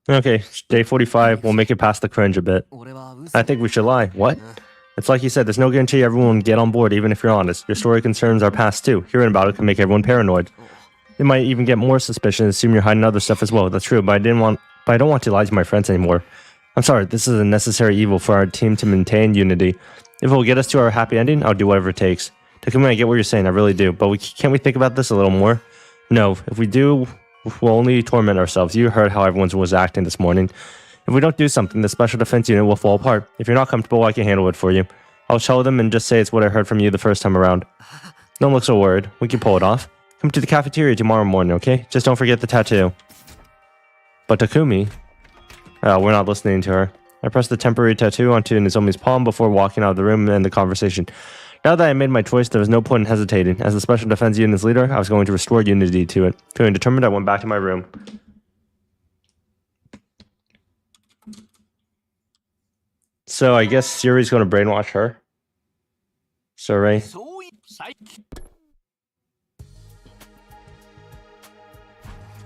Okay, day 45. We'll make it past the cringe a bit. I think we should lie. What? It's like you said, there's no guarantee everyone will get on board, even if you're honest. Your story concerns our past too. Hearing about it can make everyone paranoid. They might even get more suspicious and assume you're hiding other stuff as well. That's true, but I don't want to lie to my friends anymore. I'm sorry, this is a necessary evil for our team to maintain unity. If it will get us to our happy ending, I'll do whatever it takes. Takumi, I get what you're saying, I really do. But can't we think about this a little more? No, if we do, we'll only torment ourselves. You heard how everyone was acting this morning. If we don't do something, the special defense unit will fall apart. If you're not comfortable, I can handle it for you. I'll show them and just say it's what I heard from you the first time around. Don't look so worried. We can pull it off. Come to the cafeteria tomorrow morning, okay? Just don't forget the tattoo. But Takumi... Oh, we're not listening to her. I pressed the temporary tattoo onto Nozomi's palm before walking out of the room and end the conversation. Now that I made my choice, there was no point in hesitating. As the Special Defense Unit's leader, I was going to restore unity to it. Feeling determined, I went back to my room. So I guess Siri's going to brainwash her. Surrey.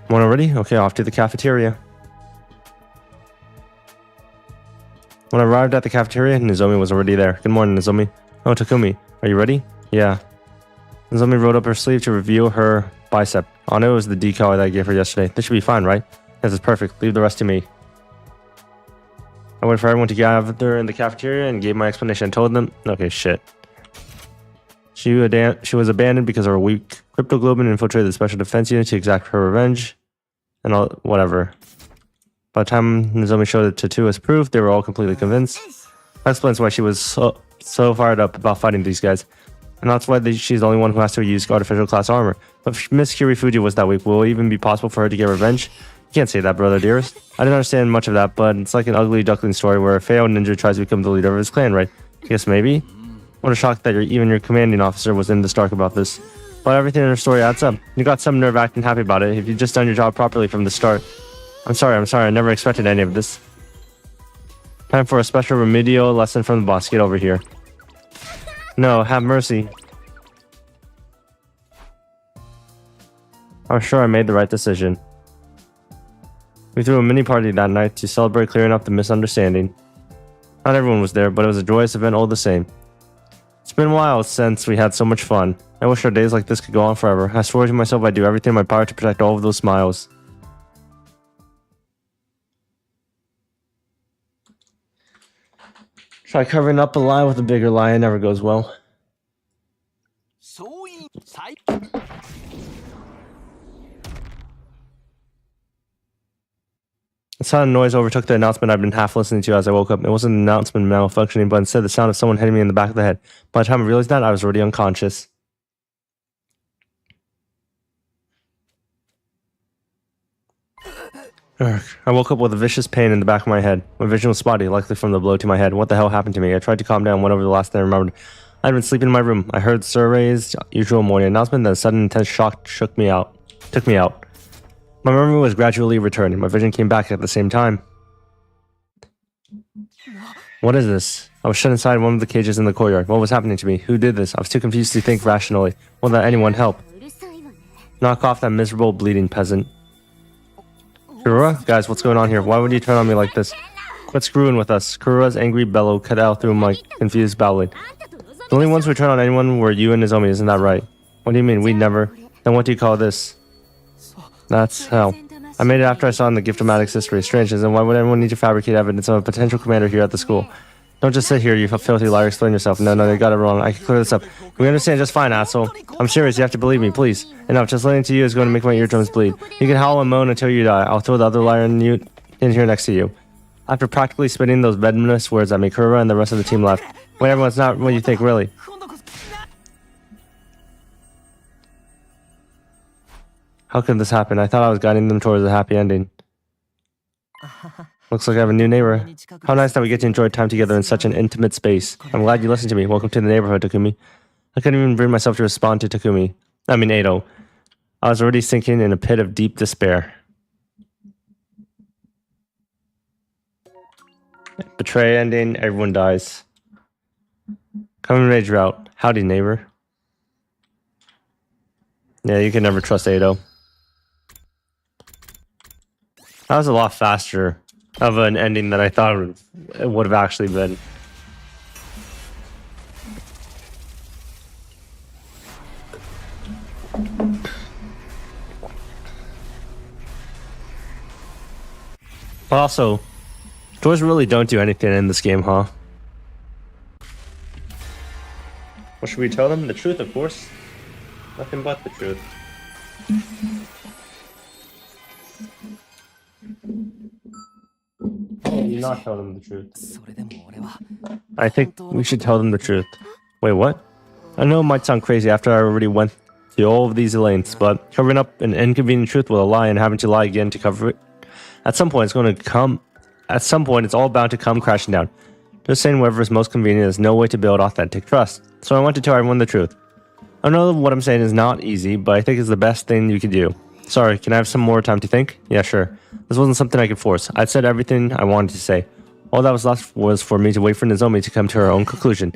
One already? Okay, off to the cafeteria. When I arrived at the cafeteria, Nozomi was already there. Good morning, Nozomi. Oh, Takumi, are you ready? Yeah. Nozomi rolled up her sleeve to reveal her bicep. Oh no, it was the decal that I gave her yesterday. This should be fine, right? Yes, it's perfect. Leave the rest to me. I waited for everyone to gather in the cafeteria and gave my explanation. I told them, okay, shit. She was abandoned because her weak cryptoglobin infiltrated the special defense unit to exact her revenge. And all, whatever. By the time Nozomi showed the tattoo as proof, they were all completely convinced. That explains why she was so fired up about fighting these guys. And that's why she's the only one who has to use artificial class armor. But if Miss Kirifuji was that weak, will it even be possible for her to get revenge? You can't say that, brother dearest. I didn't understand much of that, but it's like an ugly duckling story where a failed ninja tries to become the leader of his clan, right? Yes, maybe? What a shock that even your commanding officer was in the dark about this. But everything in her story adds up. You got some nerve acting happy about it if you'd just done your job properly from the start. I'm sorry, I never expected any of this. Time for a special remedial lesson from the boss. Get over here. No, have mercy. I was sure I made the right decision. We threw a mini party that night to celebrate clearing up the misunderstanding. Not everyone was there, but it was a joyous event all the same. It's been a while since we had so much fun. I wish our days like this could go on forever. I swore to myself I'd do everything in my power to protect all of those smiles. Try covering up a lie with a bigger lie. It never goes well. A sudden noise overtook the announcement I'd been half listening to as I woke up. It wasn't an announcement malfunctioning, but instead the sound of someone hitting me in the back of the head. By the time I realized that, I was already unconscious. Urgh. I woke up with a vicious pain in the back of my head. My vision was spotty, likely from the blow to my head. What the hell happened to me? I tried to calm down, went over the last thing I remembered. I'd been sleeping in my room. I heard Survey's usual morning announcement, then a sudden intense shock took me out. My memory was gradually returning. My vision came back at the same time. What is this? I was shut inside one of the cages in the courtyard. What was happening to me? Who did this? I was too confused to think rationally. Won't let anyone help. Knock off that miserable bleeding peasant. Kurura? Guys, what's going on here? Why would you turn on me like this? Quit screwing with us. Kurura's angry bellow cut out through my confused babbling. The only ones who turn on anyone were you and Nozomi, isn't that right? What do you mean, we never? Then what do you call this? That's hell. I made it after I saw in the Gift of Maddox history. Strange, and why would anyone need to fabricate evidence of a potential commander here at the school? Don't just sit here, you filthy liar. Explain yourself. No, you got it wrong. I can clear this up. We understand just fine, asshole. I'm serious, you have to believe me, please. Enough, just listening to you is going to make my eardrums bleed. You can howl and moan until you die. I'll throw the other liar in here next to you. After practically spitting those venomous words at me, Kurura and the rest of the team left. Wait, everyone's not what you think, really. How could this happen? I thought I was guiding them towards a happy ending. Looks like I have a new neighbor. How nice that we get to enjoy time together in such an intimate space. I'm glad you listened to me. Welcome to the neighborhood, Takumi. I couldn't even bring myself to respond to Edo. I was already sinking in a pit of deep despair. Betray ending, everyone dies. Coming rage route. Howdy, neighbor. Yeah, you can never trust Edo. That was a lot faster of an ending than I thought it would have actually been. But also, doors really don't do anything in this game, huh? What should we tell them? The truth, of course. Nothing but the truth. Do not tell them the truth. I think we should tell them the truth. Wait, what? I know it might sound crazy after I already went through all of these lengths, but covering up an inconvenient truth with a lie and having to lie again to cover it, at some point it's all bound to come crashing down. Just saying whatever is most convenient is no way to build authentic trust. So I want to tell everyone the truth. I know what I'm saying is not easy, but I think it's the best thing you could do. Sorry, can I have some more time to think? Yeah, sure. This wasn't something I could force. I'd said everything I wanted to say. All that was left was for me to wait for Nozomi to come to her own conclusion.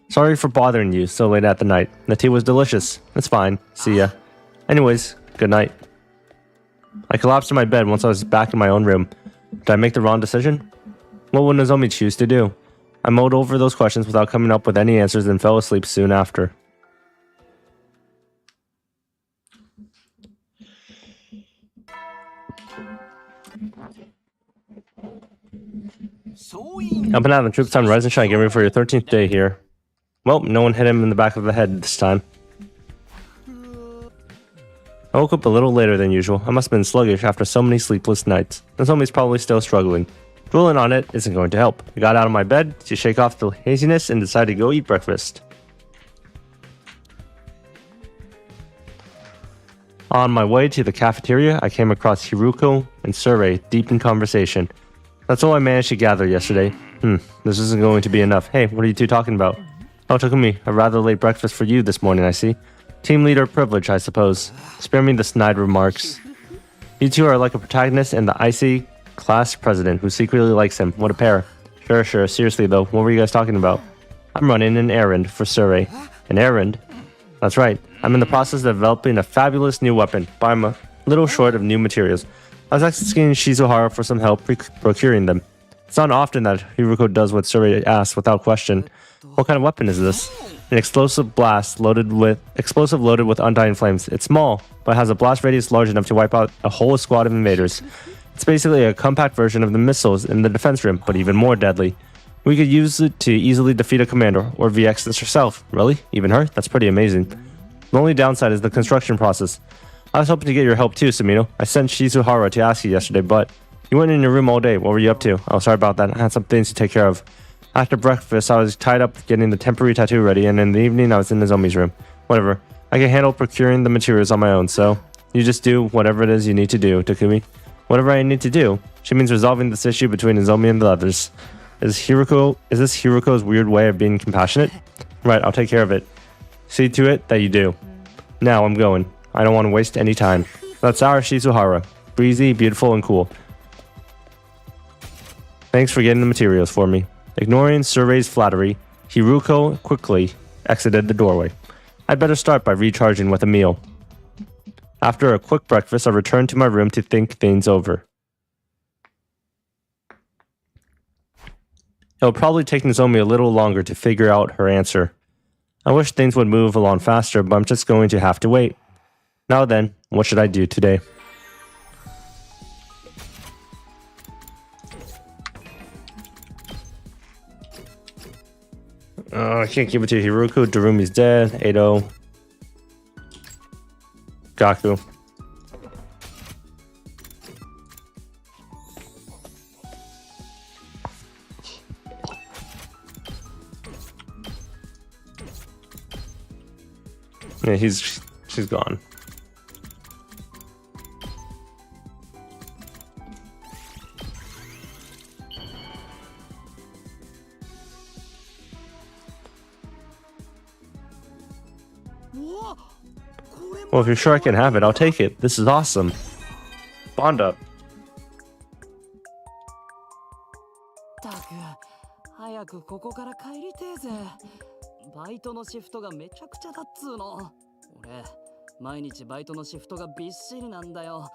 Sorry for bothering you so late at the night. The tea was delicious. It's fine. See ya. Anyways, good night. I collapsed in my bed once I was back in my own room. Did I make the wrong decision? What would Nozomi choose to do? I mulled over those questions without coming up with any answers and fell asleep soon after. Up and out, the troops on Rise and Shine, getting ready for your 13th day here. Well, no one hit him in the back of the head this time. I woke up a little later than usual. I must have been sluggish after so many sleepless nights. Nozomi's probably still struggling. Drooling on it isn't going to help. I got out of my bed to shake off the haziness and decided to go eat breakfast. On my way to the cafeteria, I came across Hiruko and Surrey deep in conversation. That's all I managed to gather yesterday. This isn't going to be enough. Hey, what are you two talking about? Oh, Takumi, a rather late breakfast for you this morning, I see. Team leader privilege, I suppose. Spare me the snide remarks. You two are like a protagonist and the icy class president who secretly likes him. What a pair. Sure. Seriously, though, what were you guys talking about? I'm running an errand for Surrey. An errand? That's right. I'm in the process of developing a fabulous new weapon, but I'm a little short of new materials. I was asking Shizuhara for some help procuring them. It's not often that Hiruko does what Surrey asks without question. What kind of weapon is this? An explosive loaded with undying flames. It's small, but has a blast radius large enough to wipe out a whole squad of invaders. It's basically a compact version of the missiles in the defense room, but even more deadly. We could use it to easily defeat a commander, or VX this herself. Really? Even her? That's pretty amazing. The only downside is the construction process. I was hoping to get your help too, Samino. I sent Shizuhara to ask you yesterday, but you weren't in your room all day. What were you up to? Oh, sorry about that. I had some things to take care of. After breakfast, I was tied up getting the temporary tattoo ready, and in the evening, I was in Nozomi's room. Whatever. I can handle procuring the materials on my own, so you just do whatever it is you need to do, Takumi. Whatever I need to do. She means resolving this issue between Nozomi and the others. Is this Hiruko's weird way of being compassionate? Right, I'll take care of it. See to it that you do. Now I'm going. I don't want to waste any time. That's our Shizuhara. Breezy, beautiful, and cool. Thanks for getting the materials for me. Ignoring Survey's flattery, Hiruko quickly exited the doorway. I'd better start by recharging with a meal. After a quick breakfast, I returned to my room to think things over. It'll probably take Nozomi a little longer to figure out her answer. I wish things would move along faster, but I'm just going to have to wait. Now then, what should I do today? I can't give it to Hiruko. Darumi's dead. Edo. Gaku. Yeah, she's gone. Well, if you're sure I can have it, I'll take it. This is awesome. Bond up. 早くここから帰りてえぜ。バイトのシフトがめちゃくちゃだっつーの。俺、毎日バイトのシフトがびっしりなんだよ。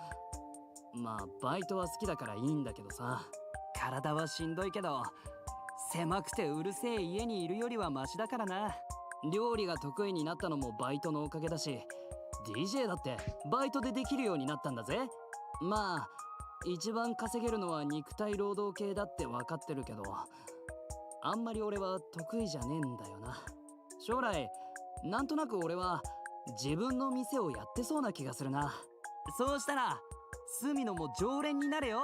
まあバイトは好きだからいいんだけどさ、体はしんどいけど狭くてうるせえ家にいるよりはマシだからな。料理が得意になったのもバイトのおかげだし、 DJ だってバイトでできるようになったんだぜ。まあ一番稼げるのは肉体労働系だって分かってるけど、あんまり俺は得意じゃねえんだよな。将来なんとなく俺は自分の店をやってそうな気がするな。そうしたら隅野も常連になれよ。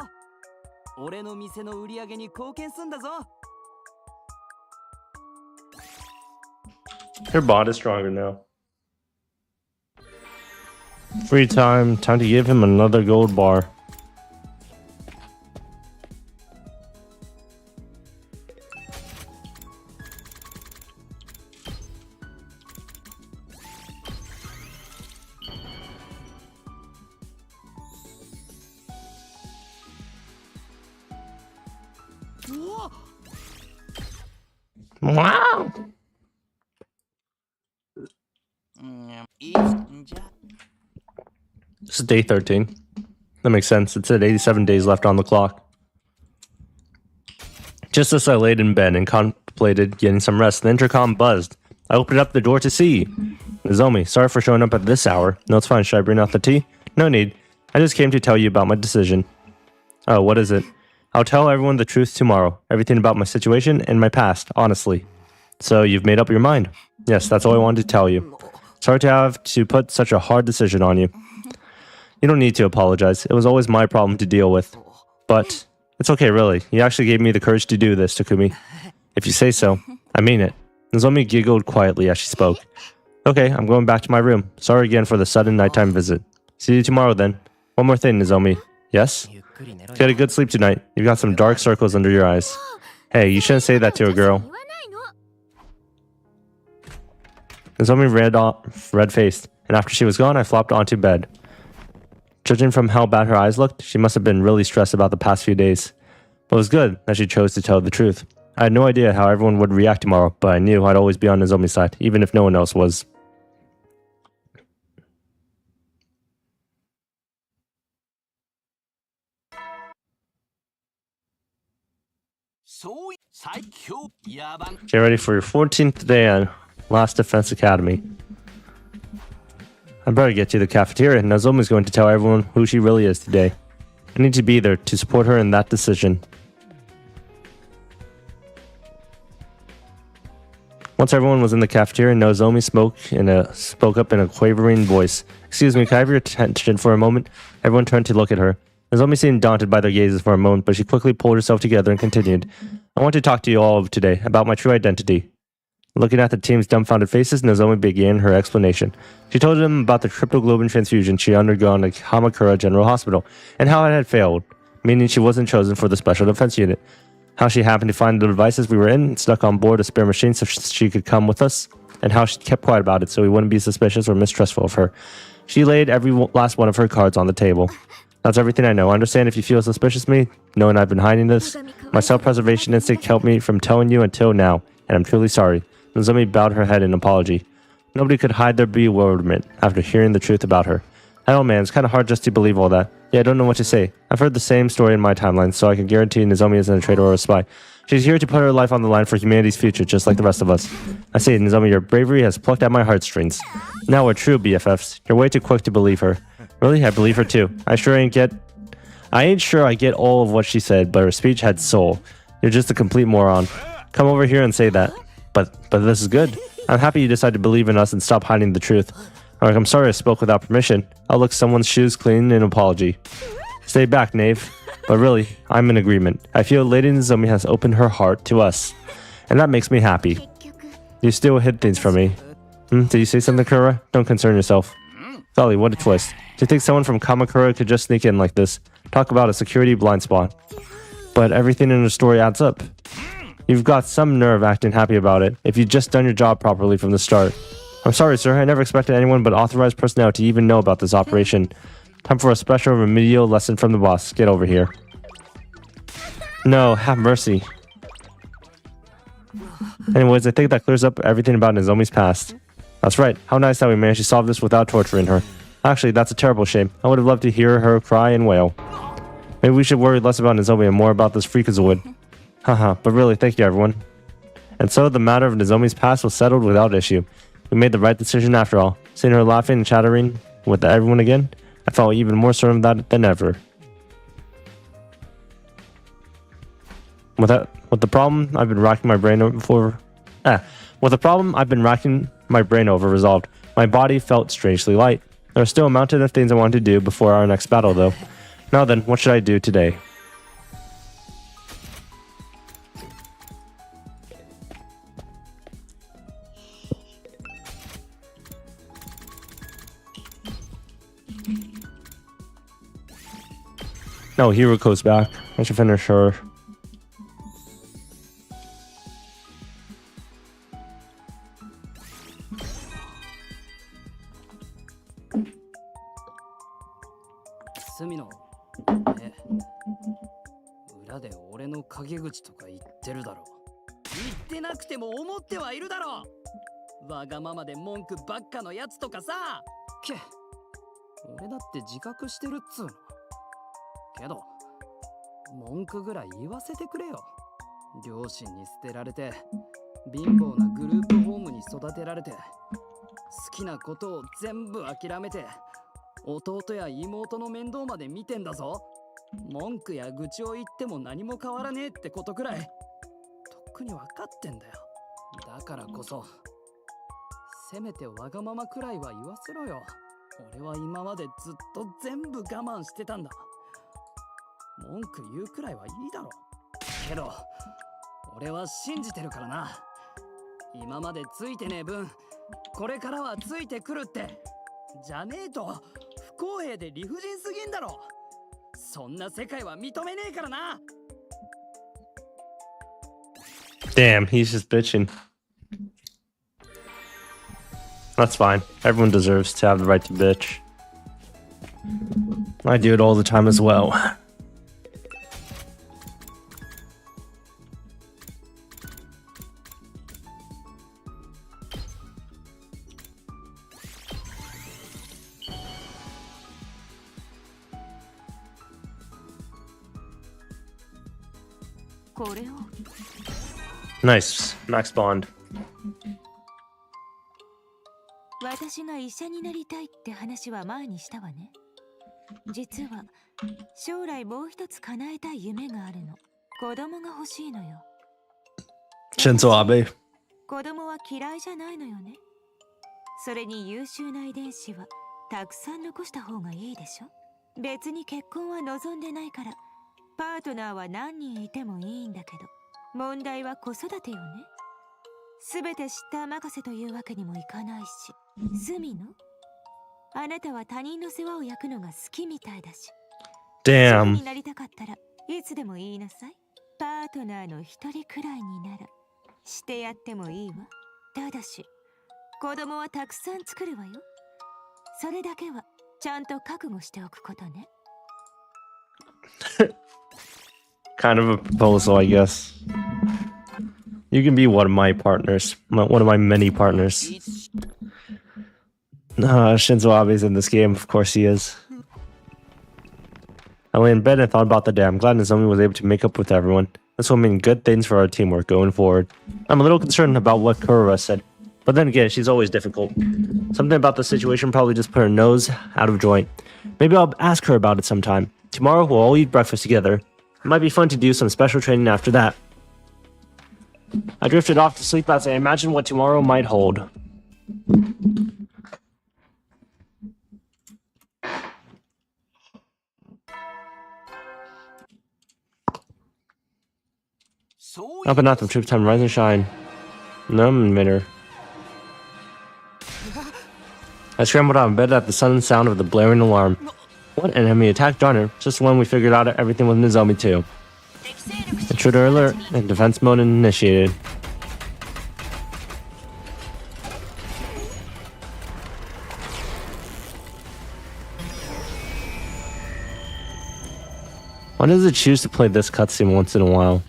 俺の店の売り上げに貢献すんだぞ。 Her bot is stronger now. Free time. Time to give him another gold bar. Wow. This is day 13. That makes sense. It said 87 days left on the clock. Just as I laid in bed and contemplated getting some rest, the intercom buzzed. I opened up the door to see Nozomi. Sorry for showing up at this hour. No, it's fine. Should I bring out the tea? No need. I just came to tell you about my decision. Oh, what is it? I'll tell everyone the truth tomorrow. Everything about my situation and my past, honestly. So you've made up your mind? Yes, that's all I wanted to tell you. Sorry to have to put such a hard decision on you. You don't need to apologize. It was always my problem to deal with. But it's okay, really. You actually gave me the courage to do this, Takumi. If you say so, I mean it. Nozomi giggled quietly as she spoke. Okay, I'm going back to my room. Sorry again for the sudden nighttime visit. See you tomorrow then. One more thing, Nozomi. Yes? Get a good sleep tonight. You've got some dark circles under your eyes. Hey, you shouldn't say that to a girl. Nozomi red-faced, and after she was gone, I flopped onto bed. Judging from how bad her eyes looked, she must have been really stressed about the past few days. But it was good that she chose to tell the truth. I had no idea how everyone would react tomorrow, but I knew I'd always be on Nozomi's side, even if no one else was. Get ready for your 14th day at Last Defense Academy. I better get to the cafeteria. Nozomi's going to tell everyone who she really is today. I need to be there to support her in that decision. Once everyone was in the cafeteria, Nozomi spoke up in a quavering voice. Excuse me, can I have your attention for a moment? Everyone turned to look at her. Nozomi seemed daunted by their gazes for a moment, but she quickly pulled herself together and continued. I want to talk to you all today about my true identity. Looking at the team's dumbfounded faces, Nozomi began her explanation. She told them about the cryptoglobin transfusion she had undergone at Kamakura General Hospital, and how it had failed, meaning she wasn't chosen for the Special Defense Unit. How she happened to find the devices we were in and snuck on board a spare machine so she could come with us, and how she kept quiet about it so we wouldn't be suspicious or mistrustful of her. She laid every last one of her cards on the table. That's everything I know. I understand if you feel suspicious of me, knowing I've been hiding this. My self-preservation instinct helped me from telling you until now, and I'm truly sorry. Nozomi bowed her head in apology. Nobody could hide their bewilderment after hearing the truth about her. I don't know, man, it's kind of hard just to believe all that. Yeah, I don't know what to say. I've heard the same story in my timeline, so I can guarantee Nozomi isn't a traitor or a spy. She's here to put her life on the line for humanity's future, just like the rest of us. I say, Nozomi, your bravery has plucked at my heartstrings. Now we're true BFFs. You're way too quick to believe her. Really? I believe her too. I ain't sure I get all of what she said, but her speech had soul. You're just a complete moron. Come over here and say that. But this is good. I'm happy you decided to believe in us and stop hiding the truth. Alright, I'm sorry I spoke without permission. I'll lick someone's shoes clean in apology. Stay back, knave. But really, I'm in agreement. I feel Lady Nozomi has opened her heart to us. And that makes me happy. You still hid things from me. Did you say something, Kura? Don't concern yourself. Golly, what a twist. Do you think someone from Kamakura could just sneak in like this? Talk about a security blind spot. But everything in the story adds up. You've got some nerve acting happy about it, if you'd just done your job properly from the start. I'm sorry, sir. I never expected anyone but authorized personnel to even know about this operation. Time for a special remedial lesson from the boss. Get over here. No, have mercy. Anyways, I think that clears up everything about Nozomi's past. That's right. How nice that we managed to solve this without torturing her. Actually, that's a terrible shame. I would have loved to hear her cry and wail. Maybe we should worry less about Nozomi and more about this freakazoid. Haha, but really, thank you everyone. And so the matter of Nozomi's past was settled without issue. We made the right decision after all. Seeing her laughing and chattering with everyone again, I felt even more certain of that than ever. With the problem I've been racking my brain over resolved, my body felt strangely light. There was still a mountain of things I wanted to do before our next battle, though. Now then, what should I do today? No, Hiruko's back. I should finish her. Sumino, 裏で俺の陰口とか言ってるだろ。言ってなくても思ってはいるだろ。わがままで文句ばっかのやつとかさ。俺だって自覚してるっつうの。けど文句ぐらい言わせてくれよ。両親に捨てられて貧乏なグループホームに育てられて好きなことを全部諦めて弟や妹の面倒まで見てんだぞ。文句や愚痴を言っても何も変わらねえってことくらいとっくに分かってんだよ。だからこそせめてわがままくらいは言わせろよ。俺は今までずっと全部我慢してたんだ。文句言うくらいはいいだろ。けど俺は信じてるからな。今までついてねえ分これからはついてくるって。じゃねえと不公平で理不尽すぎんだろ。そんな世界は認めねえからな。 Damn, he's just bitching. That's fine. Everyone deserves to have the right to bitch. I do it all the time as well. Nice. Max Bond. 私が医者になりたいって話は前にしたわね。実は将来もう一つ叶えたい夢があるの。子供が欲しいのよ。Shinzo Abe. 子供は嫌いじゃないのよね。それに優秀な遺伝子はたくさん残した方がいいでしょ。別に結婚は望んでないからパートナーは何人いてもいいんだけど、問題は子育てよね。すべて知った任せというわけにもいかないし。スミノ、あなたは他人の世話を焼くのが好きみたいだし。Damn. になりたかったらいつでも言いなさい。パートナーの一人くらいにならしてやってもいいわ。ただし子供はたくさん作るわよ。それだけはちゃんと覚悟しておくことね。Kind of a proposal, I guess. You can be one of my partners. One of my many partners. Shinzo Abe's in this game. Of course he is. I lay in bed and thought about the day. I'm glad Nozomi was able to make up with everyone. This will mean good things for our teamwork going forward. I'm a little concerned about what Kurura said. But then again, she's always difficult. Something about the situation probably just put her nose out of joint. Maybe I'll ask her about it sometime. Tomorrow we'll all eat breakfast together. It might be fun to do some special training after that. I drifted off to sleep as I imagined what tomorrow might hold. Up and out from trip time, rise and shine. Numb minner. I scrambled out of bed at the sudden sound of the blaring alarm. What enemy attack? Darn it. Just when we figured out everything with Nozomi too. Intruder alert and defense mode initiated. Why does it choose to play this cutscene once in a while?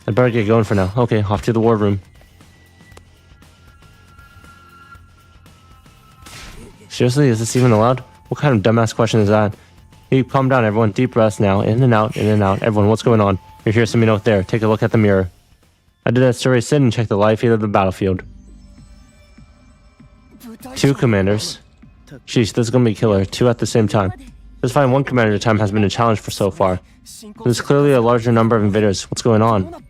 I better get going for now. Okay, off to the war room. Seriously, is this even allowed? What kind of dumbass question is that? Hey, calm down, everyone. Deep breaths now. In and out, in and out. Everyone, what's going on? You're here, so me note there. Take a look at the mirror. I did a survey sit and check the live feed of the battlefield. 2 commanders. Sheesh, this is gonna be killer. 2 at the same time. Just find 1 commander at a time has been a challenge for so far. There's clearly a larger number of invaders. What's going on?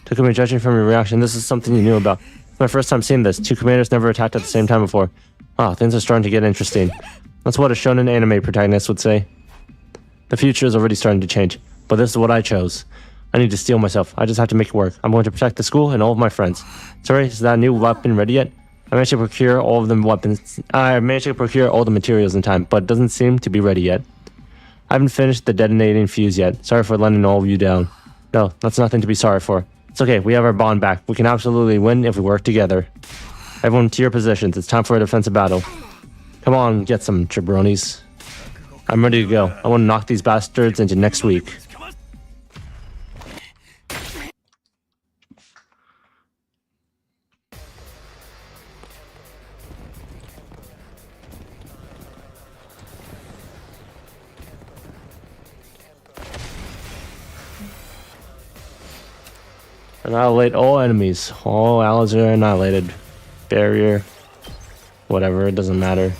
Takumi, judging from your reaction, this is something you knew about. It's my first time seeing this. 2 commanders never attacked at the same time before. Ah, things are starting to get interesting. That's what a shonen anime protagonist would say. The future is already starting to change, but this is what I chose. I need to steel myself. I just have to make it work. I'm going to protect the school and all of my friends. Sorry, is that new weapon ready yet? I managed to procure all of the weapons. I managed to procure all the materials in time, but it doesn't seem to be ready yet. I haven't finished the detonating fuse yet. Sorry for letting all of you down. No, that's nothing to be sorry for. It's okay, we have our bond back. We can absolutely win if we work together. Everyone to your positions. It's time for a defensive battle. Come on, get some jabronis. I'm ready to go. I want to knock these bastards into next week. Annihilate all enemies. All allies are annihilated. Barrier. Whatever, it doesn't matter.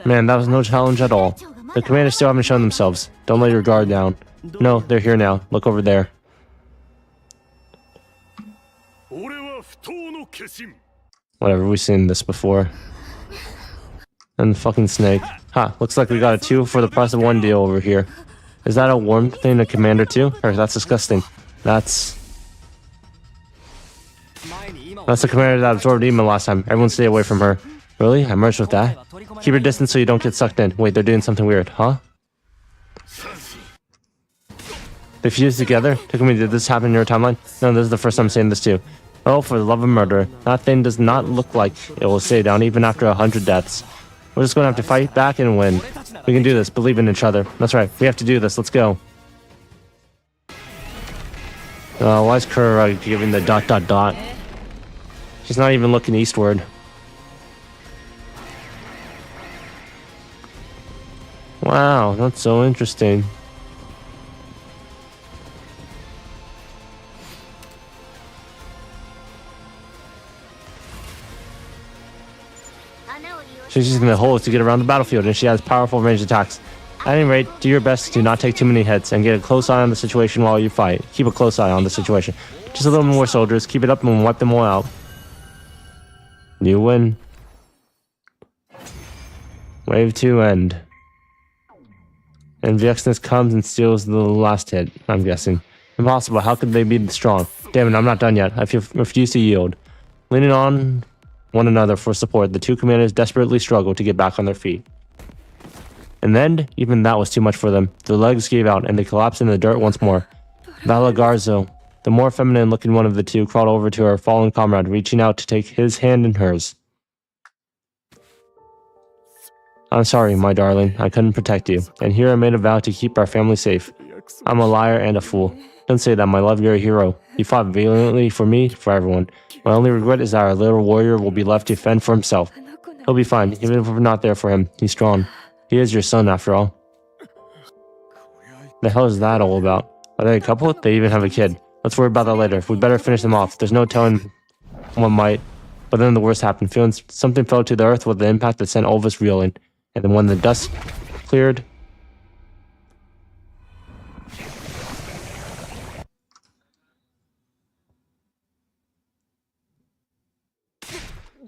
Man, that was no challenge at all. The commanders still haven't shown themselves. Don't let your guard down. No, they're here now. Look over there. Whatever, we've seen this before. And the fucking snake. Ha, looks like we got a 2 for the price of 1 deal over here. Is that a worm thing, a commander too? Or that's disgusting. That's the commander that absorbed Demon last time. Everyone stay away from her. Really? I merged with that? Keep your distance so you don't get sucked in. Wait, they're doing something weird, huh? They fused together? Takumi, did this happen in your timeline? No, this is the first time I'm saying this too. Oh, for the love of murder. That thing does not look like it will stay down even after 100 deaths. We're just going to have to fight back and win. We can do this. Believe in each other. That's right. We have to do this. Let's go. Why is Kura giving the ... She's not even looking eastward. Wow, that's so interesting. She's using the holes to get around the battlefield, and she has powerful ranged attacks. At any rate, do your best to not take too many hits and get a close eye on the situation while you fight. Keep a close eye on the situation. Just a little more soldiers. Keep it up and wipe them all out. You win. Wave 2 end. And VXness comes and steals the last hit, I'm guessing. Impossible. How could they be strong? Damn it, I'm not done yet. I refuse to yield. Leaning on one another for support, the 2 commanders desperately struggle to get back on their feet. And then, even that was too much for them. Their legs gave out, and they collapsed in the dirt once more. Valagarzo, the more feminine-looking one of the 2, crawled over to her fallen comrade, reaching out to take his hand in hers. I'm sorry, my darling. I couldn't protect you. And here I made a vow to keep our family safe. I'm a liar and a fool. Don't say that, my love. You're a hero. You fought valiantly for me, for everyone. My only regret is that our little warrior will be left to fend for himself. He'll be fine, even if we're not there for him. He's strong. He is your son, after all. The hell is that all about? Are they a couple? They even have a kid. Let's worry about that later. We better finish them off. There's no telling what might. But then the worst happened. Something fell to the earth with the impact that sent all of us reeling. And then when the dust cleared,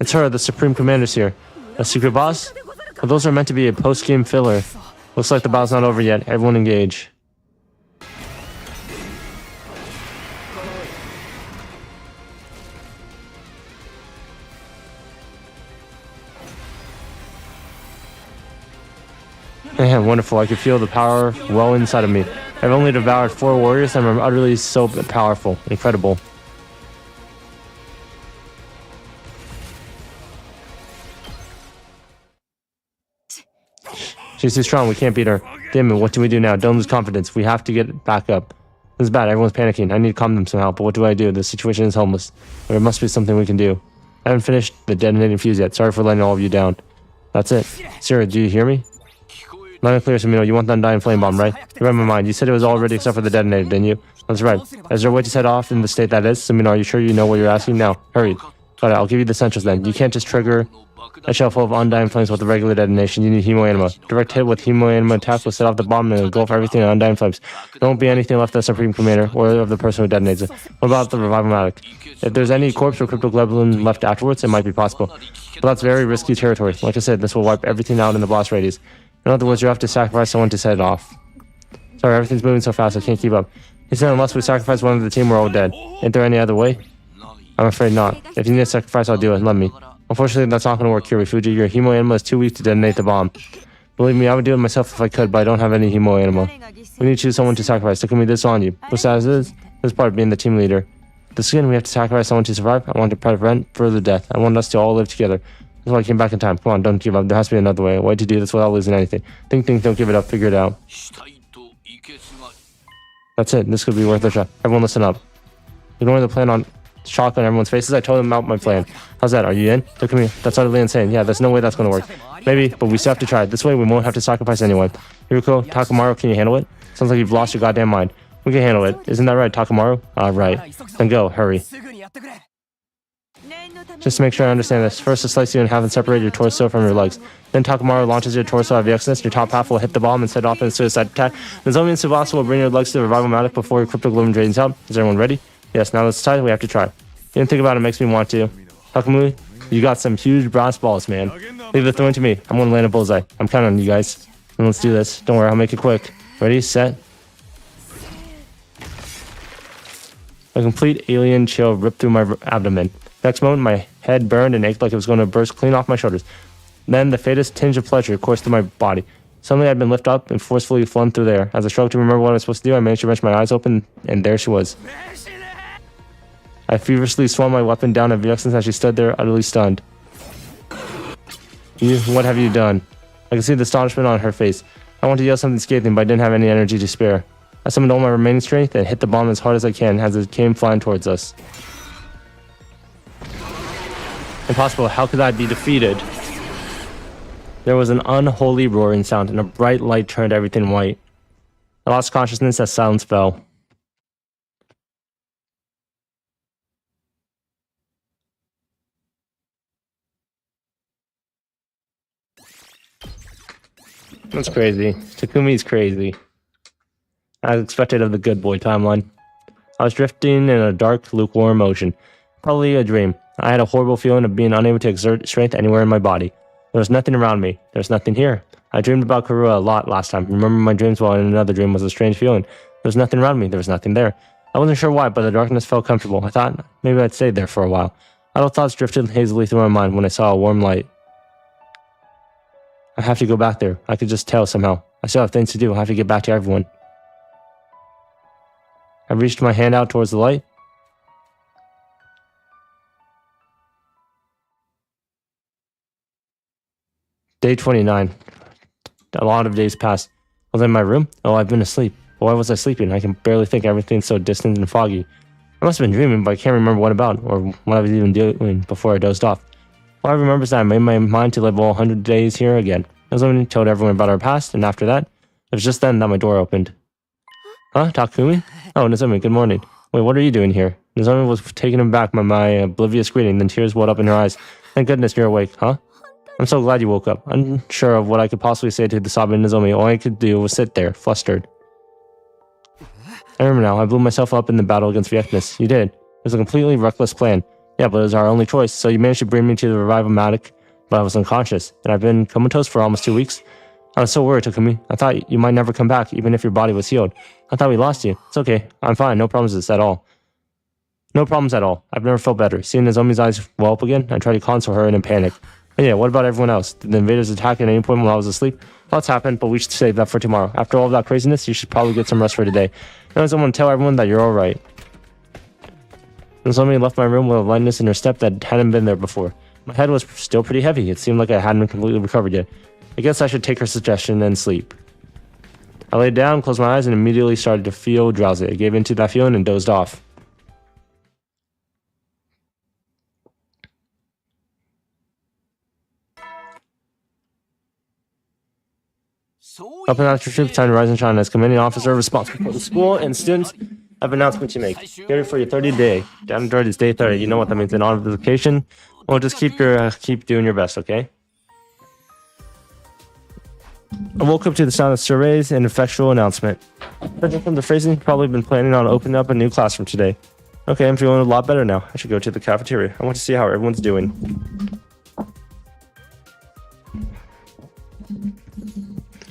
it's her, the Supreme Commander's here. A secret boss? Well, those are meant to be a post-game filler. Looks like the battle's not over yet. Everyone engage. Man, wonderful. I can feel the power well inside of me. I've only devoured 4 warriors and I'm utterly so powerful. Incredible. She's too strong. We can't beat her. Damn it, what do we do now? Don't lose confidence. We have to get back up. This is bad. Everyone's panicking. I need to calm them somehow, but what do I do? The situation is homeless. There must be something we can do. I haven't finished the detonating fuse yet. Sorry for letting all of you down. That's it. Sarah, do you hear me? Loud and clear, Sumino. You want the undying flame bomb, right? You read my mind. You said it was all ready except for the detonator, didn't you? That's right. Is there a way to set off in the state that is? Sumino, are you sure you know what you're asking? Now, hurry. Got it. I'll give you the essentials then. You can't just trigger a shell full of undying flames with a regular detonation. You need hemoanima. Direct hit with hemoanima attack will set off the bomb and engulf everything in undying flames. There won't be anything left of the Supreme Commander or of the person who detonates it. What about the revival-matic? If there's any corpse or cryptoglobulin left afterwards, it might be possible. But that's very risky territory. Like I said, this will wipe everything out in the blast radius. In other words, you have to sacrifice someone to set it off. Sorry, everything's moving so fast, I can't keep up. He said unless we sacrifice one of the team, we're all dead. Ain't there any other way? I'm afraid not. If you need a sacrifice, I'll do it. Let me. Unfortunately, that's not going to work, Fuji. Your hemoanima is too weak to detonate the bomb. Believe me, I would do it myself if I could, but I don't have any hemoanima. We need to choose someone to sacrifice. Takumi, this on you. What's that is? This part of being the team leader. The skin, we have to sacrifice someone to survive. I want to prevent further death. I want us to all live together. That's why I came back in time. Come on, don't give up. There has to be another way. A way to do this without losing anything. Think, don't give it up. Figure it out. That's it. This could be worth a shot. Everyone listen up. Ignoring the plan on shock on everyone's faces, I told them about my plan. How's that? Are you in? Look at me. That's utterly insane. Yeah, there's no way that's going to work. Maybe, but we still have to try it. This way we won't have to sacrifice anyone. Hiriko, Takamaru, can you handle it? Sounds like you've lost your goddamn mind. We can handle it. Isn't that right, Takamaru? Right. Then go. Hurry. Just to make sure I understand this, first to slice you in half and separate your torso from your legs. Then Takamaru launches your torso out of the Exodus, your top half will hit the bomb and set off in a suicide attack. Nozomi and Tsubasa will bring your legs to the revival-matic before your cryptoglobulin drains out. Is everyone ready? Yes, now let's try. We have to try. Didn't think about it, makes me want to. Takumi, you got some huge brass balls, man. Leave the throwing to me. I'm gonna land a bullseye. I'm counting on you guys. And let's do this. Don't worry, I'll make it quick. Ready, set. A complete alien chill ripped through my abdomen. Next moment, my head burned and ached like it was going to burst clean off my shoulders. Then, the faintest tinge of pleasure coursed through my body. Suddenly, I'd been lifted up and forcefully flung through the air. As I struggled to remember what I was supposed to do, I managed to wrench my eyes open, and there she was. I feverishly swung my weapon down at Vioxence as she stood there, utterly stunned. What have you done? I could see the astonishment on her face. I wanted to yell something scathing, but I didn't have any energy to spare. I summoned all my remaining strength and hit the bomb as hard as I can as it came flying towards us. Impossible. How could I be defeated? There was an unholy roaring sound, and a bright light turned everything white. I lost consciousness as silence fell. That's crazy. Takumi's crazy. As expected of the good boy timeline. I was drifting in a dark, lukewarm ocean. Probably a dream. I had a horrible feeling of being unable to exert strength anywhere in my body. There was nothing around me. There was nothing here. I dreamed about Karua a lot last time. Remember my dreams while in another dream was a strange feeling. There was nothing around me. There was nothing there. I wasn't sure why, but the darkness felt comfortable. I thought maybe I'd stay there for a while. Idle thoughts drifted hazily through my mind when I saw a warm light. I have to go back there. I could just tell somehow. I still have things to do. I have to get back to everyone. I reached my hand out towards the light. Day 29. A lot of days passed. Was I in my room? Oh, I've been asleep. Why was I sleeping? I can barely think. Everything's so distant and foggy. I must have been dreaming, but I can't remember what about, or what I was even doing before I dozed off. All I remember is that I made my mind to live all 100 days here again. Nozomi told everyone about our past, and after that, it was just then that my door opened. Huh? Takumi? Oh, Nozomi, good morning. Wait, what are you doing here? Nozomi was taken aback by my oblivious greeting, then tears welled up in her eyes. Thank goodness you're awake, huh? I'm so glad you woke up. Unsure of what I could possibly say to the sobbing Nozomi, all I could do was sit there, flustered. I remember now, I blew myself up in the battle against Viecnus. You did. It was a completely reckless plan. Yeah, but it was our only choice, so you managed to bring me to the revival-matic, but I was unconscious, and I've been comatose for almost 2 weeks. I was so worried, Takumi. I thought you might never come back, even if your body was healed. I thought we lost you. It's okay. I'm fine. No problems at all. No problems at all. I've never felt better. Seeing Nozomi's eyes well up again, I tried to console her and in panic. And yeah, what about everyone else? Did the invaders attack at any point while I was asleep? Lots happened, but we should save that for tomorrow. After all of that craziness, you should probably get some rest for today. And I want to tell everyone that you're alright. Nozomi left my room with a lightness in her step that hadn't been there before. My head was still pretty heavy. It seemed like I hadn't completely recovered yet. I guess I should take her suggestion and sleep. I laid down, closed my eyes, and immediately started to feel drowsy. I gave into that feeling and dozed off. Up and after troops, time to rise and shine as commanding officer responsible for the school and students. I have an announcement to make. Get ready for your 30th day. Down and dirty is day 30. You know what that means. In honor of the vacation, well, just keep doing your best, okay? I woke up to the sound of surveys and effectual announcement. Judging from the phrasing, you've probably been planning on opening up a new classroom today. Okay, I'm feeling a lot better now. I should go to the cafeteria. I want to see how everyone's doing.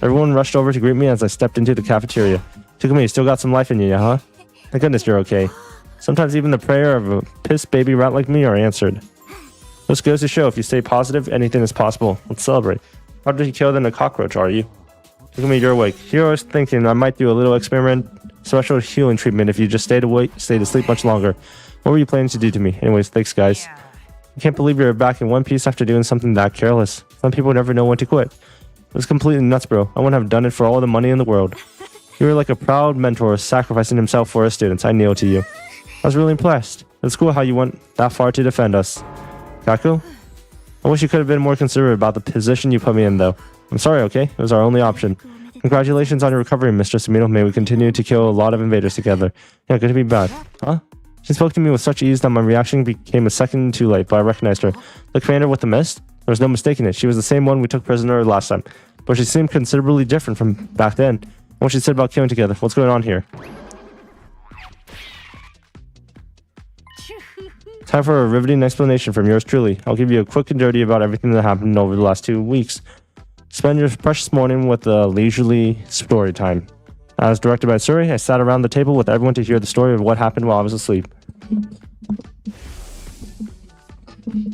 Everyone rushed over to greet me as I stepped into the cafeteria. Takumi, you still got some life in you, huh? Thank goodness you're okay. Sometimes even the prayer of a pissed baby rat like me are answered. This goes to show if you stay positive, anything is possible. Let's celebrate. Harder to kill than a cockroach, are you? Takumi, you're awake. Here I was thinking I might do a little experiment, special healing treatment if you just stayed asleep much longer. What were you planning to do to me? Anyways, thanks guys. I can't believe you're back in one piece after doing something that careless. Some people never know when to quit. It was completely nuts, bro. I wouldn't have done it for all the money in the world. You were like a proud mentor sacrificing himself for his students. I kneel to you. I was really impressed. It's cool how you went that far to defend us. Kaku? I wish you could have been more considerate about the position you put me in, though. I'm sorry, okay? It was our only option. Congratulations on your recovery, Mistress Amino. May we continue to kill a lot of invaders together. Yeah, good to be back. Huh? She spoke to me with such ease that my reaction became a second too late, but I recognized her. The commander with the mist? There was no mistaking it. She was the same one we took prisoner last time. But she seemed considerably different from back then. What she said about killing together. What's going on here? Time for a riveting explanation from yours truly. I'll give you a quick and dirty about everything that happened over the last 2 weeks. Spend your precious morning with a leisurely story time. As directed by Suri, I sat around the table with everyone to hear the story of what happened while I was asleep.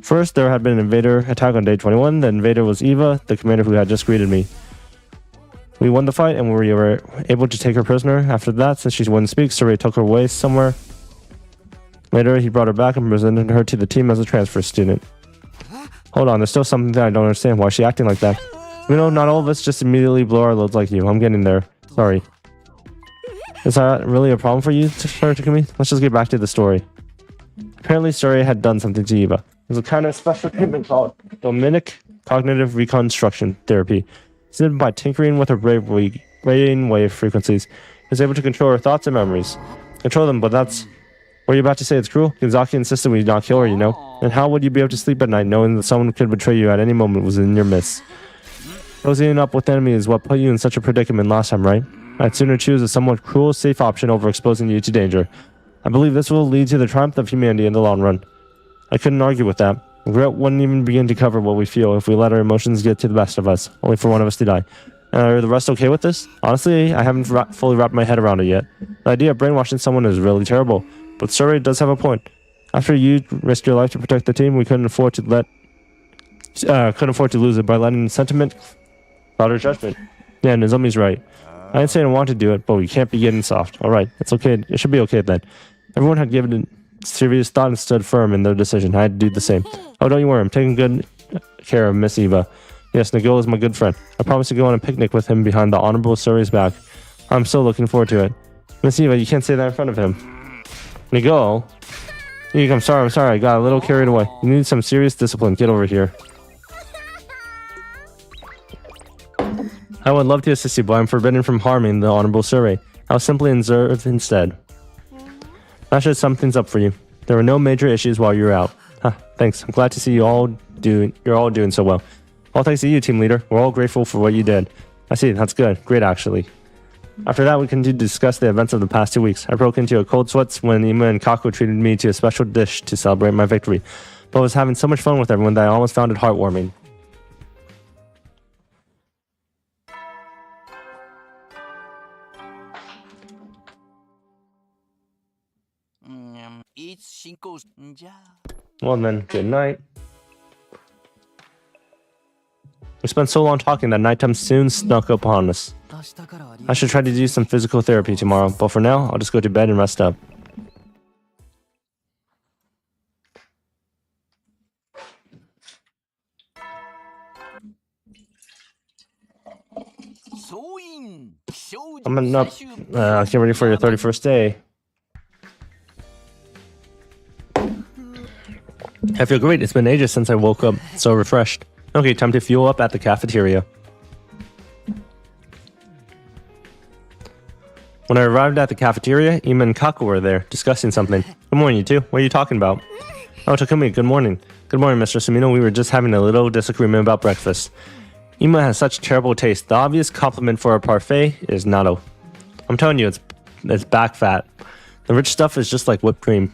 First, there had been an invader attack on day 21. The invader was Eva, the commander who had just greeted me. We won the fight and we were able to take her prisoner. After that, since she wouldn't speak, Suri took her away somewhere. Later, he brought her back and presented her to the team as a transfer student. Hold on, there's still something that I don't understand. Why is she acting like that? You know, not all of us just immediately blow our loads like you. I'm getting there. Sorry. Is that really a problem for you, Takumi? Let's just get back to the story. Apparently, Suri had done something to Eva. It was a kind of special treatment called Dominic Cognitive Reconstruction Therapy. It's done by tinkering with her brainwave frequencies. He was able to control her thoughts and memories. Control them, but that's... Were you about to say it's cruel? Gonzaki insisted we not kill her, you know? And how would you be able to sleep at night knowing that someone could betray you at any moment was in your midst? Cozying up with enemy is what put you in such a predicament last time, right? I'd sooner choose a somewhat cruel, safe option over exposing you to danger. I believe this will lead to the triumph of humanity in the long run. I couldn't argue with that. Regret wouldn't even begin to cover what we feel if we let our emotions get to the best of us, only for one of us to die. Are the rest okay with this? Honestly, I haven't fully wrapped my head around it yet. The idea of brainwashing someone is really terrible, but Suri does have a point. After you risked your life to protect the team, we couldn't afford to lose it by letting sentiment cloud our judgment. Yeah, Nozomi's right. I didn't say I want to do it, but we can't be getting soft. Alright, it's okay. It should be okay then. Everyone had given it serious thought and stood firm in their decision. I had to do the same. Oh, don't you worry. I'm taking good care of Miss Eva. Yes, Nagil is my good friend. I promised to go on a picnic with him behind the Honorable Suri's back. I'm so looking forward to it. Miss Eva, you can't say that in front of him. Nagil? I'm sorry. I got a little carried away. You need some serious discipline. Get over here. I would love to assist you, but I'm forbidden from harming the Honorable Suri. I'll simply observe instead. That should sum things up for you. There were no major issues while you were out. Thanks. I'm glad to see you're all doing so well. All thanks to you, team leader. We're all grateful for what you did. I see. That's good. Great, actually. After that, we continued to discuss the events of the past 2 weeks. I broke into a cold sweats when Ima and Kako treated me to a special dish to celebrate my victory. But I was having so much fun with everyone that I almost found it heartwarming. Well then, good night. We spent so long talking that nighttime soon snuck upon us. I should try to do some physical therapy tomorrow, but for now, I'll just go to bed and rest up. Coming up, get ready for your 31st day. I feel great. It's been ages since I woke up, so refreshed. Okay, time to fuel up at the cafeteria. When I arrived at the cafeteria, Ima and Kako were there, discussing something. Good morning, you two. What are you talking about? Oh, Takumi, good morning. Good morning, Mr. Sumino. We were just having a little disagreement about breakfast. Ima has such terrible taste. The obvious compliment for a parfait is natto. I'm telling you, it's back fat. The rich stuff is just like whipped cream.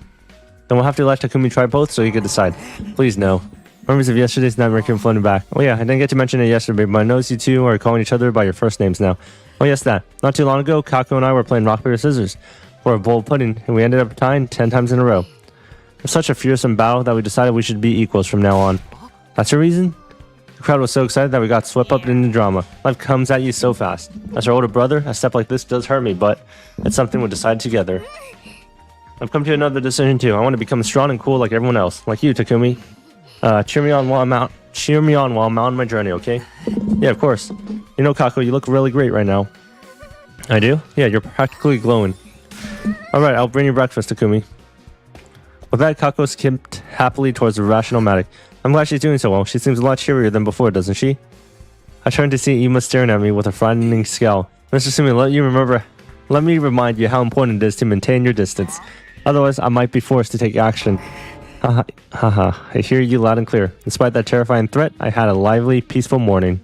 Then we'll have to let Takumi try both so he can decide. Please, no. Memories of yesterday's nightmare came floating back. Oh yeah, I didn't get to mention it yesterday, but I noticed you two are calling each other by your first names now. Oh yes, that. Not too long ago, Kako and I were playing rock, paper, scissors for a bowl of pudding, and we ended up tying 10 times in a row. It was such a fearsome battle that we decided we should be equals from now on. That's your reason? The crowd was so excited that we got swept up in the drama. Life comes at you so fast. As our older brother, a step like this does hurt me, but it's something we'll decide together. I've come to another decision too. I want to become strong and cool like everyone else. Like you, Takumi. Cheer me on while I'm on my journey, okay? Yeah, of course. You know, Kako, you look really great right now. I do? Yeah, you're practically glowing. Alright, I'll bring you breakfast, Takumi. With that, Kako skipped happily towards the rational Matic. I'm glad she's doing so well. She seems a lot cheerier than before, doesn't she? I turned to see Ima staring at me with a frightening scowl. Mr. Sumi, let me remind you how important it is to maintain your distance. Otherwise, I might be forced to take action. Haha, I hear you loud and clear. Despite that terrifying threat, I had a lively, peaceful morning.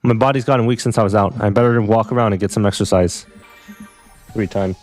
My body's gotten weak since I was out. I better walk around and get some exercise. Free time.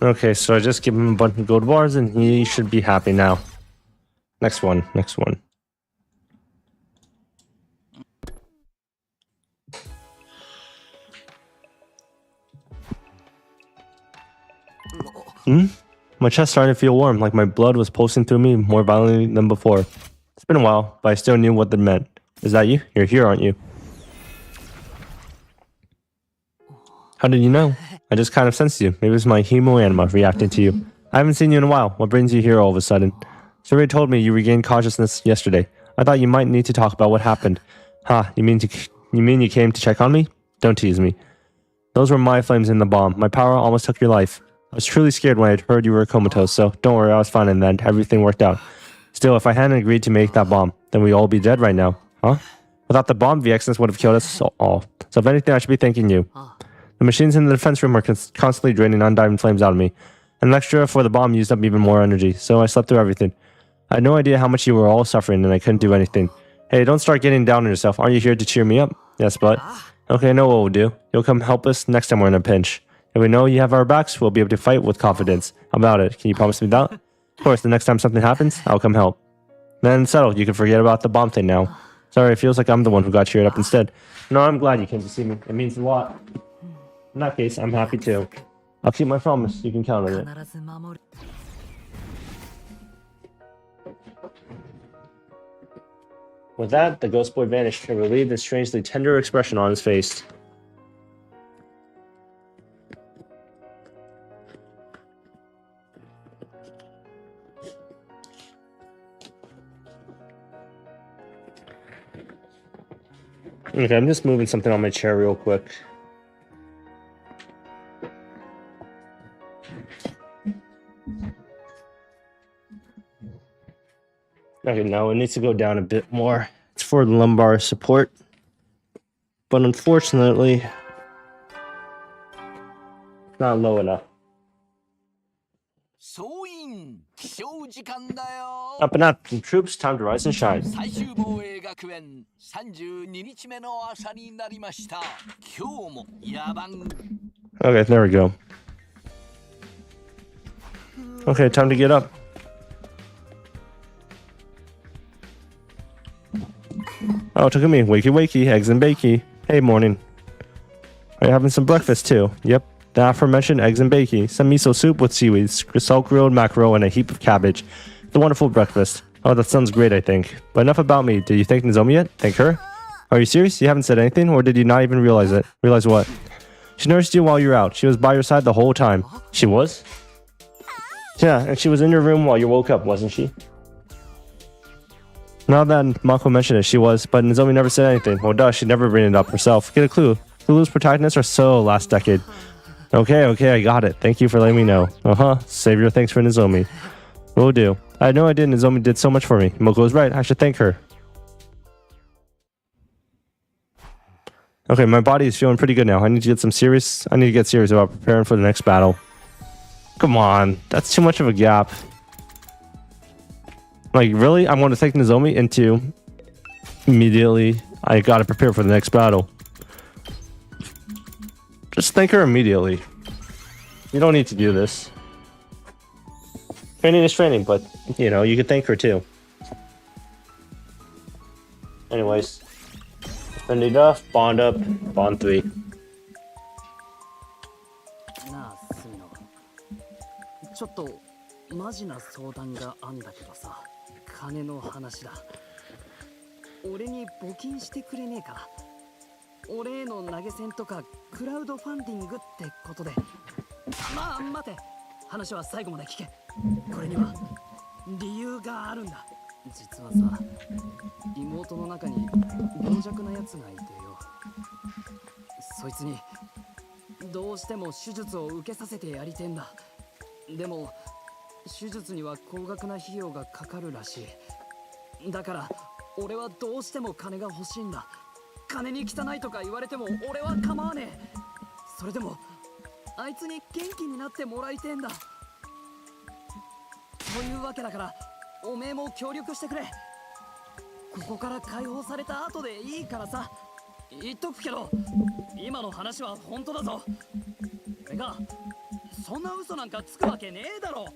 Okay, so I just give him a bunch of gold bars and he should be happy now. Next one. My chest started to feel warm, like my blood was pulsing through me more violently than before. It's been a while, but I still knew what that meant. Is that you? You're here, aren't you? How did you know? I just kind of sensed you. Maybe it was my hemo anima reacting to you. I haven't seen you in a while. What brings you here all of a sudden? Survey told me you regained consciousness yesterday. I thought you might need to talk about what happened. You mean you came to check on me? Don't tease me. Those were my flames in the bomb. My power almost took your life. I was truly scared when I heard you were comatose, so don't worry, I was fine in the end. Everything worked out. Still, if I hadn't agreed to make that bomb, then we'd all be dead right now. Huh? Without the bomb, the Exodus would have killed us all. So if anything, I should be thanking you. The machines in the defense room are constantly draining undying flames out of me. And an extra for the bomb used up even more energy, so I slept through everything. I had no idea how much you were all suffering, and I couldn't do anything. Hey, don't start getting down on yourself. Aren't you here to cheer me up? Yes, but... Okay, I know what we'll do. You'll come help us next time we're in a pinch. If we know you have our backs, we'll be able to fight with confidence. How about it? Can you promise me that? Of course, the next time something happens, I'll come help. Then settled. You can forget about the bomb thing now. Sorry, it feels like I'm the one who got cheered up instead. No, I'm glad you came to see me. It means a lot. In that case, I'm happy too. I'll keep my promise. You can count on it. With that, the ghost boy vanished, a relieved and strangely tender expression on his face. Okay, I'm just moving something on my chair real quick. Okay, now it needs to go down a bit more. It's for the lumbar support. But unfortunately, not low enough. Up and up, troops, time to rise and shine. 最終防衛学園32日目の朝になりました。今日も野蛮 Okay, there we go. Okay, time to get up. Oh, look at me. Wakey wakey, eggs and bakey. Hey, morning. Are you having some breakfast too? Yep, the aforementioned eggs and bakey. Some miso soup with seaweed, salt grilled mackerel, and a heap of cabbage. It's a wonderful breakfast. Oh, that sounds great, I think. But enough about me. Did you thank Nozomi yet? Thank her? Are you serious? You haven't said anything? Or did you not even realize it? Realize what? She nursed you while you were out. She was by your side the whole time. She was? Yeah, and she was in your room while you woke up, wasn't she? Now that Mako mentioned it, she was, but Nozomi never said anything. Well, duh, she'd never bring it up herself. Get a clue. Lulu's protagonists are so last decade. Okay, I got it. Thank you for letting me know. Save your thanks for Nozomi. Will do. I had no idea Nozomi did so much for me. Moko was right. I should thank her. Okay, my body is feeling pretty good now. I need to get serious about preparing for the next battle. Come on, that's too much of a gap. Like, really? I'm going to take Nozomi into immediately. I gotta prepare for the next battle. Just thank her immediately. You don't need to do this. Training is training, but, you know, you could thank her too. Anyways. Spend enough, bond up, bond 3. なあスミノ、ちょっとマジな相談があんだけどさ、金の話だ。俺に募金してくれねえか。俺への投げ銭とかクラウドファンディングってことで。まあ待て、話は最後まで聞け。これには理由があるんだ。実はさ、妹の中に傍若なやつがいてよ。そいつにどうしても手術を受けさせてやりてんだ。でも手術には高額な費用がかかるらしい。だから俺はどうしても金が欲しいんだ。金に汚いとか言われても俺は構わねえ。それでもあいつに元気になってもらいてえんだ。というわけだからおめえも協力してくれ。ここから解放された後でいいからさ。言っとくけど今の話は本当だぞ。俺がそんな嘘なんかつくわけねえだろ。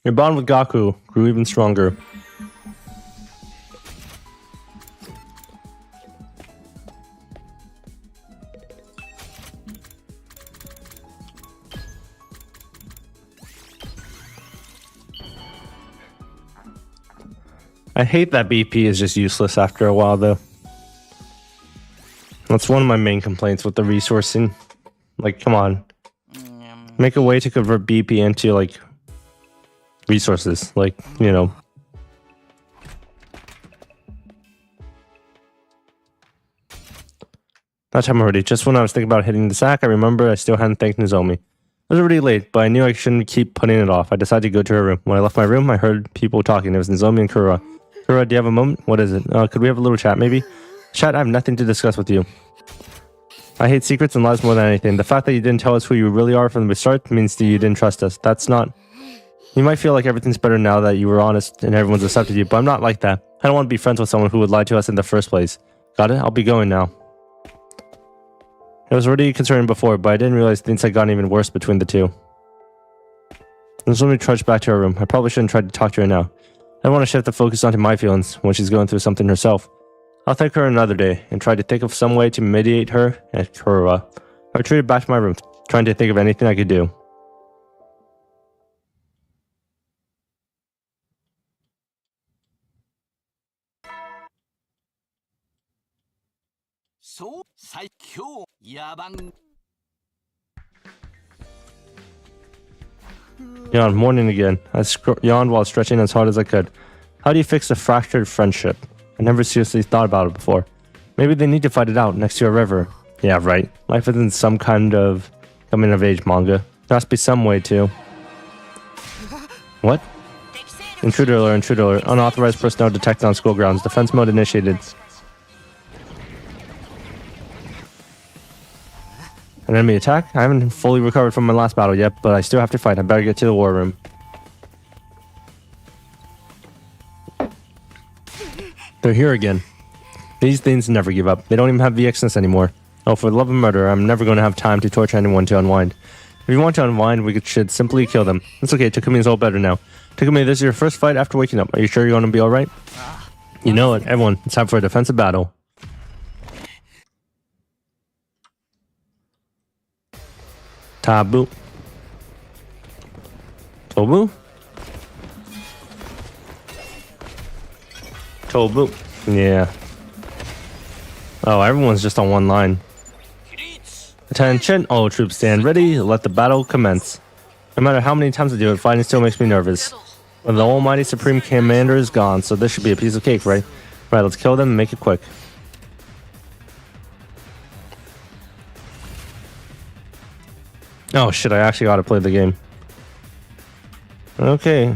Your bond with Gaku grew even stronger. I hate that BP is just useless after a while, though. That's one of my main complaints with the resourcing. Like, come on. Make a way to convert BP into, like, resources. Like, you know. That time already. Just when I was thinking about hitting the sack, I remember I still hadn't thanked Nozomi. It was already late, but I knew I shouldn't keep putting it off. I decided to go to her room. When I left my room, I heard people talking. It was Nozomi and Kura. Kura, do you have a moment? What is it? Could we have a little chat, maybe? Chat, I have nothing to discuss with you. I hate secrets and lies more than anything. The fact that you didn't tell us who you really are from the start means that you didn't trust us. That's not... You might feel like everything's better now that you were honest and everyone's accepted you, but I'm not like that. I don't want to be friends with someone who would lie to us in the first place. Got it? I'll be going now. It was already concerning before, but I didn't realize things had gotten even worse between the two. Let's let me trudge back to her room. I probably shouldn't try to talk to her now. I want to shift the focus onto my feelings when she's going through something herself. I'll thank her another day and try to think of some way to mediate her and Kura. I retreated back to my room, trying to think of anything I could do. Yawn, morning again. I yawned while stretching as hard as I could. How do you fix a fractured friendship? I never seriously thought about it before. Maybe they need to fight it out next to a river. Yeah, right. Life isn't some kind of coming-of-age manga. There has to be some way to... What? Intruder alert, intruder alert. Unauthorized personnel detected on school grounds. Defense mode initiated. An enemy attack? I haven't fully recovered from my last battle yet, but I still have to fight. I better get to the war room. They're here again. These things never give up. They don't even have VXness anymore. Oh, for the love of murder, I'm never going to have time to torture anyone to unwind. If you want to unwind, we should simply kill them. It's okay, Takumi's all better now. Takumi, this is your first fight after waking up. Are you sure you're going to be alright? You know it, everyone. It's time for a defensive battle. Tabu. Tobu? Tobu. Yeah. Oh, everyone's just on one line. Attention, all troops stand ready. Let the battle commence. No matter how many times I do it, fighting still makes me nervous. Well, the almighty supreme commander is gone, so this should be a piece of cake, right? Right, let's kill them and make it quick. Oh shit, I actually gotta play the game. Okay.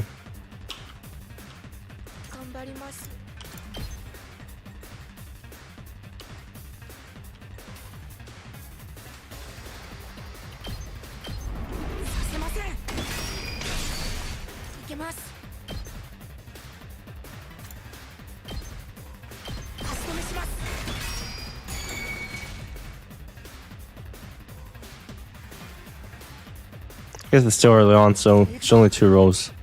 I guess it's still early on, so it's only 2 rolls.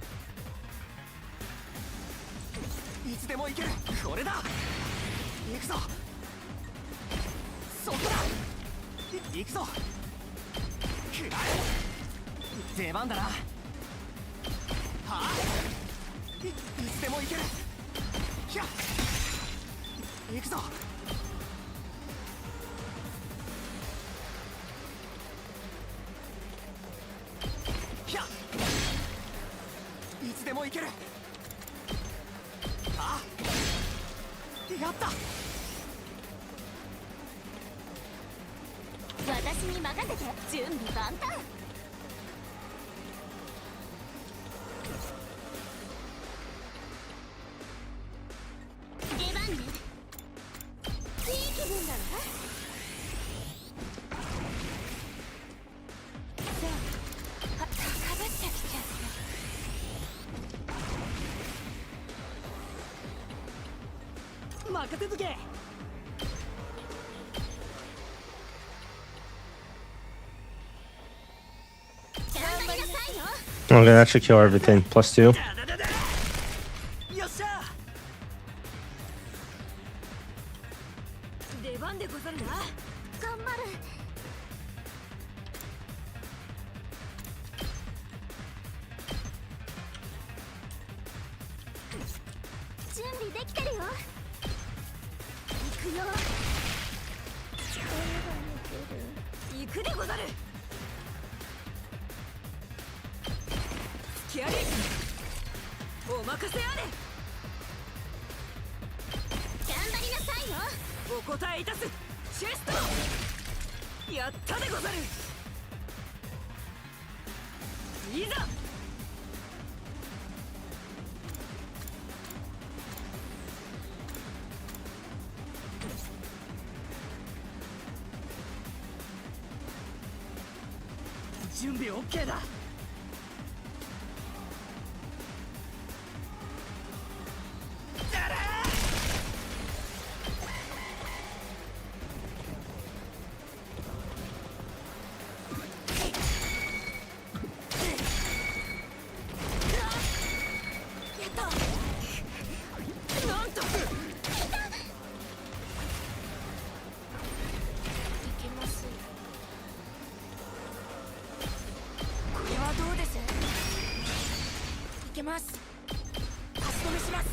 Okay, that should kill everything. +2.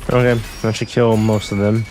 Okay, that should kill most of them.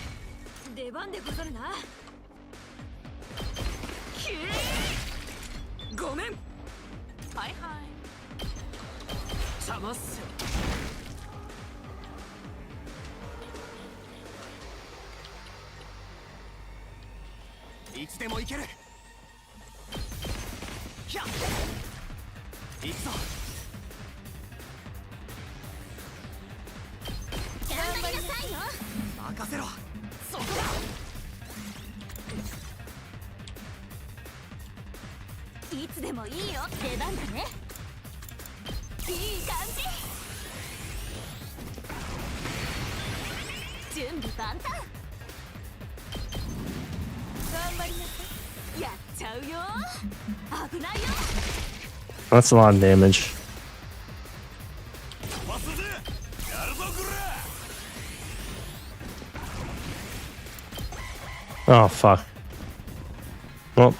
でもいいよ。出番だね。いい感じ。準備万端。頑張りなさい。やっちゃうよ。危ないよ。 That's a lot of damage. Oh fuck. Well.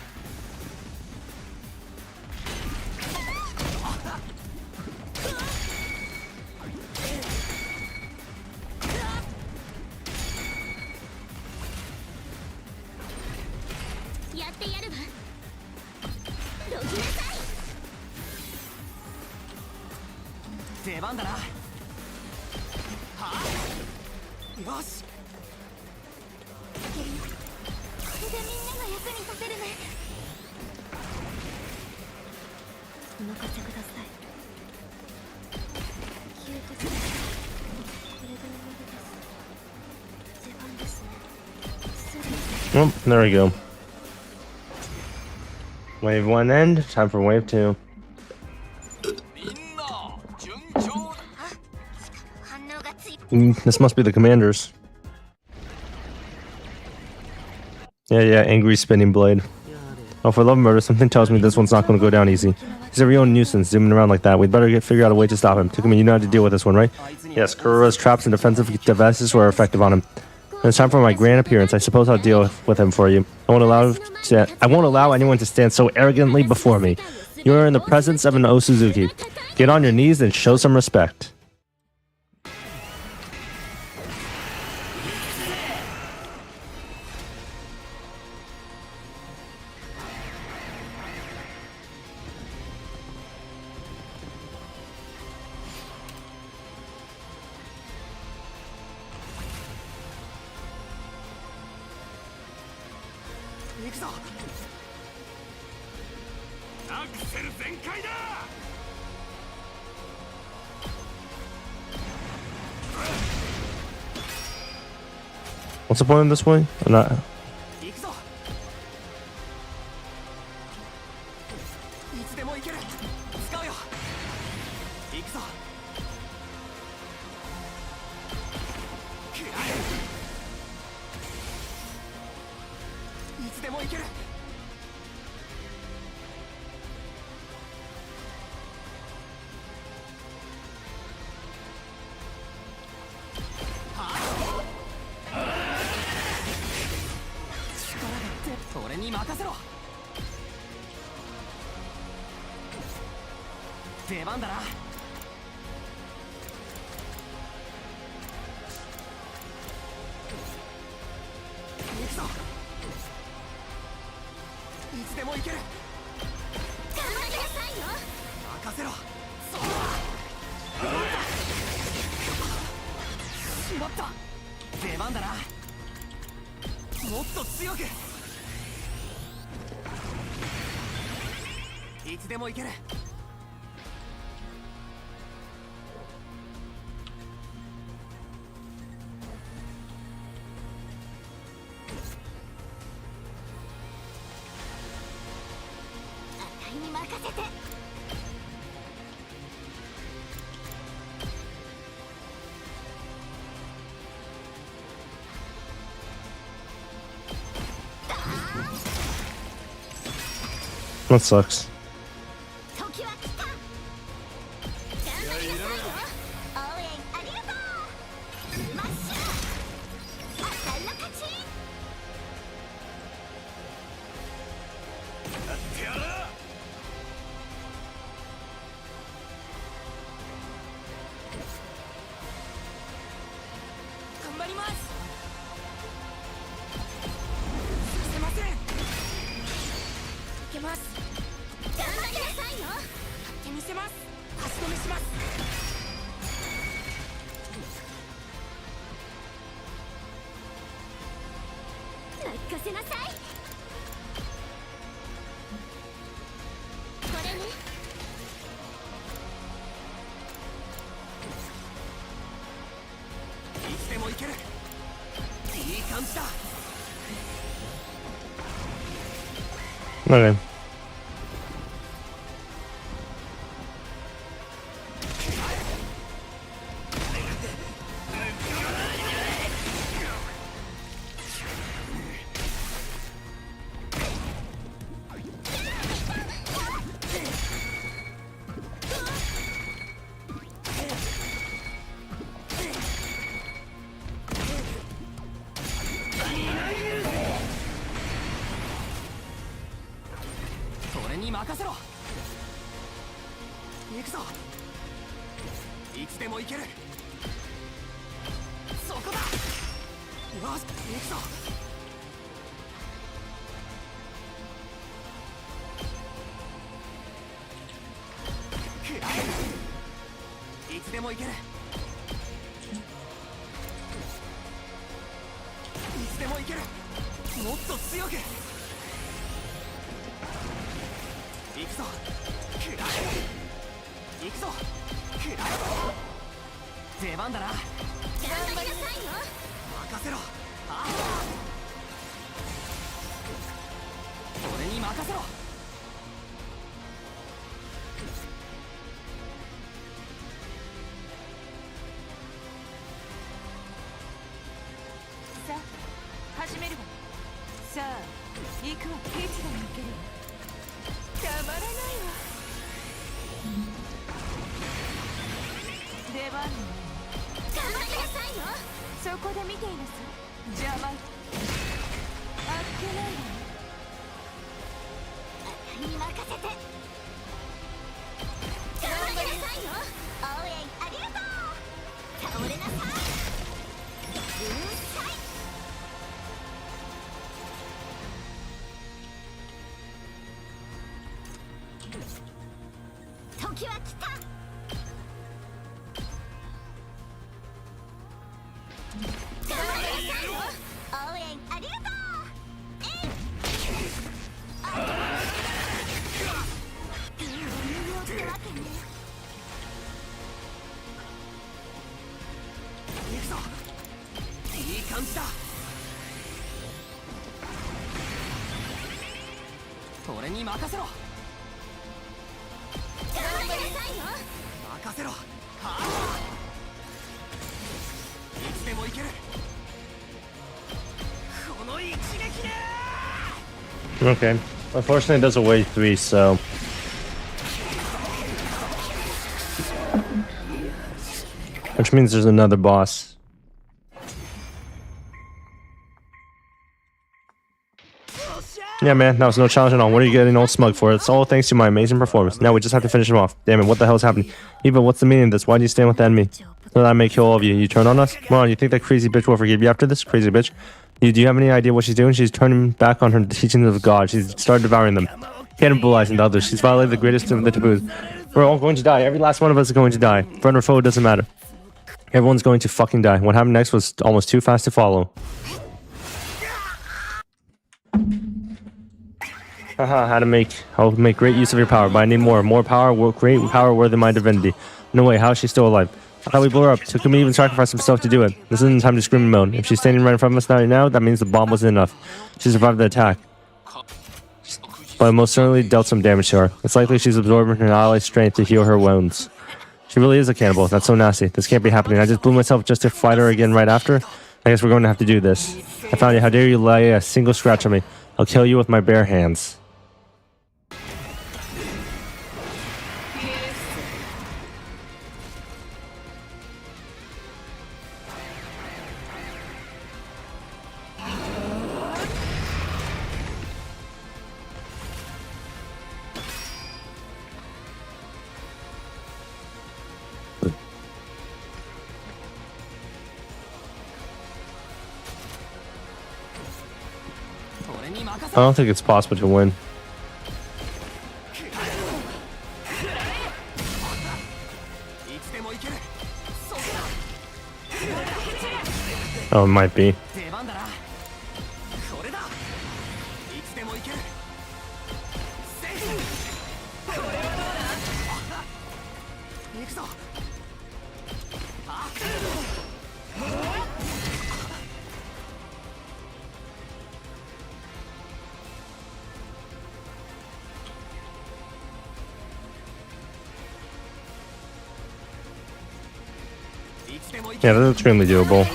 Well, there we go. Wave 1 end, time for wave 2. This must be the commanders. Yeah, angry spinning blade. Oh, for love of murder, something tells me this one's not going to go down easy. He's a real nuisance, zooming around like that. We'd better figure out a way to stop him. Takumi, you know how to deal with this one, right? Yes, Kurura's traps and defensive devices were effective on him. When it's time for my grand appearance, I suppose I'll deal with him for you. I won't allow anyone to stand so arrogantly before me. You are in the presence of an Osuzuki. Get on your knees and show some respect. What's the point of this way? I'm not. That sucks. Okay. 任せろ。行くぞ。いつでも行ける。そこだ。よし、行くぞ。いつでも行ける。いつでも行ける。もっと強く。行くぞ。行くぞ。出番だな。頑張りなさいよ。任せろ。俺に任せろ。さあ始めるわ。さあ行くわ。いつでも行けるわ。たまらないわ。出番ね。頑張りなさいよ。そこで見ていなさい。邪魔。あっけないわ。に任せて。頑張りなさいよ。応援ありがとう。倒れなさい。うるさい。時は来た。頑張りなさいよ。応援ありがとう。行くぞ。いい感じだ。俺に任せろ。頑張りなさいよ。任せろ。いつでも行ける。この一撃で。 Okay. Unfortunately, it does a wave 3, so. Which means there's another boss. Yeah, man, that was no challenge at all. What are you getting all smug for? It's all thanks to my amazing performance. Now we just have to finish him off. Damn it, what the hell's happening? Eva, what's the meaning of this? Why do you stand with the enemy? So that I may kill all of you. You turn on us? Come on, you think that crazy bitch will forgive you after this? Crazy bitch. Do you have any idea what she's doing? She's turning back on her teachings of God. She's started devouring them. Cannibalizing the others. She's violated the greatest of the taboos. We're all going to die. Every last one of us is going to die. Friend or foe, it doesn't matter. Everyone's going to fucking die. What happened next was almost too fast to follow. Haha, I'll make great use of your power, but I need more power, great power worthy of my divinity. No way, how is she still alive? How we blew her up? Takumi even sacrificed himself to do it. This isn't time to scream and moan. If she's standing right in front of us now, that means the bomb wasn't enough. She survived the attack, but it most certainly dealt some damage to her. It's likely she's absorbing her ally's strength to heal her wounds. She really is a cannibal. That's so nasty. This can't be happening. I just blew myself just to fight her again right after. I guess we're going to have to do this. I found you. How dare you lay a single scratch on me? I'll kill you with my bare hands. I don't think it's possible to win. Oh, it might be. Yeah, that's extremely doable.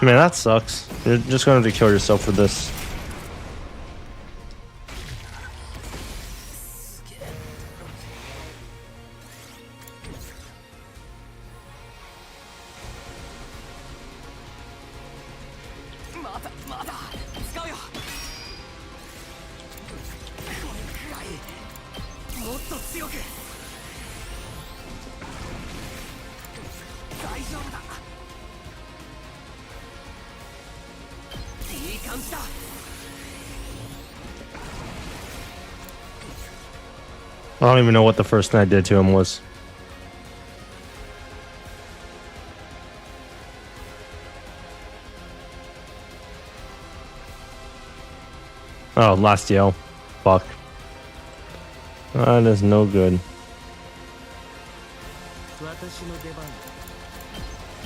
Man, that sucks. You're just going to have to kill yourself for this. I don't even know what the first thing I did to him was. Oh, last yell. Fuck. That is no good. 私の出番だ。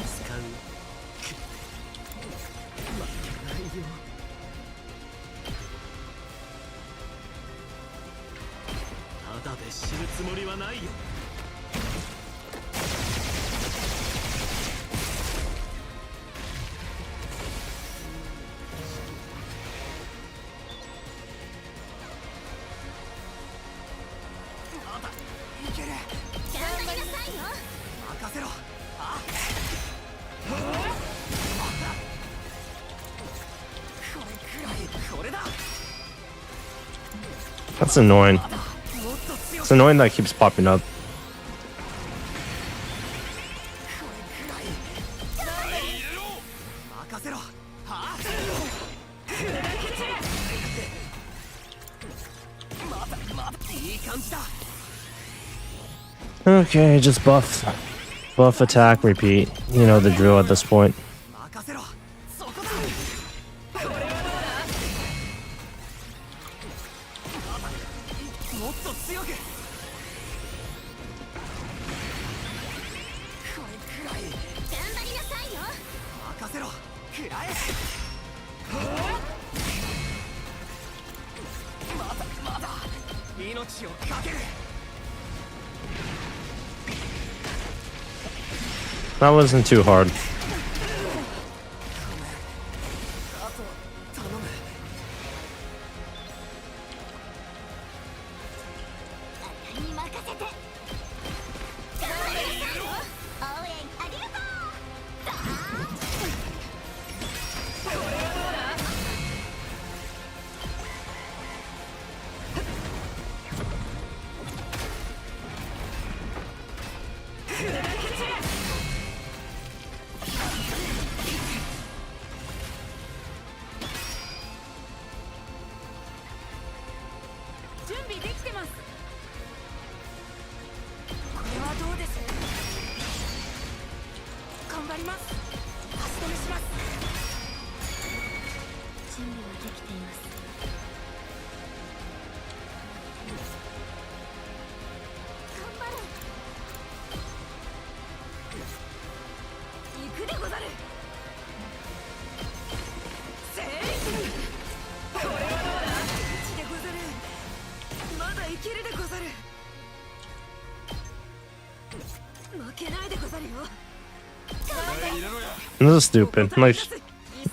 使う。ないよ。ただで死ぬつもりはないよ。まだいける。頑張りなさいよ。任せろ。あ。これくらいこれだ。 That's annoying. It's annoying that it keeps popping up. Okay, just buff, attack, repeat. You know the drill at this point. That wasn't too hard. This is stupid. Like,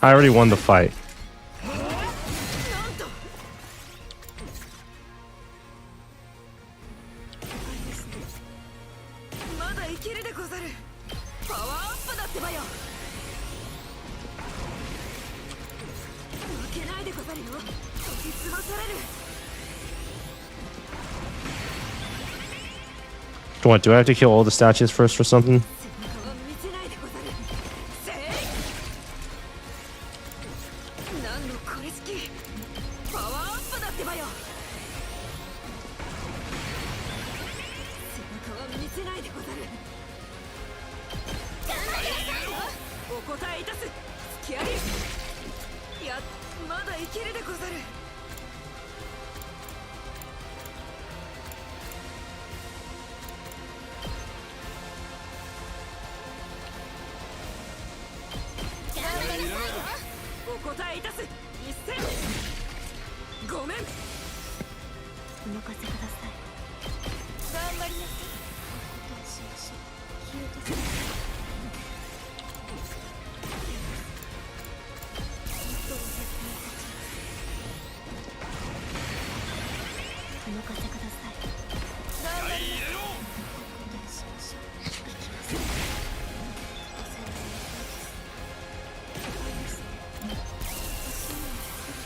I already won the fight. What, do I have to kill all the statues first or something?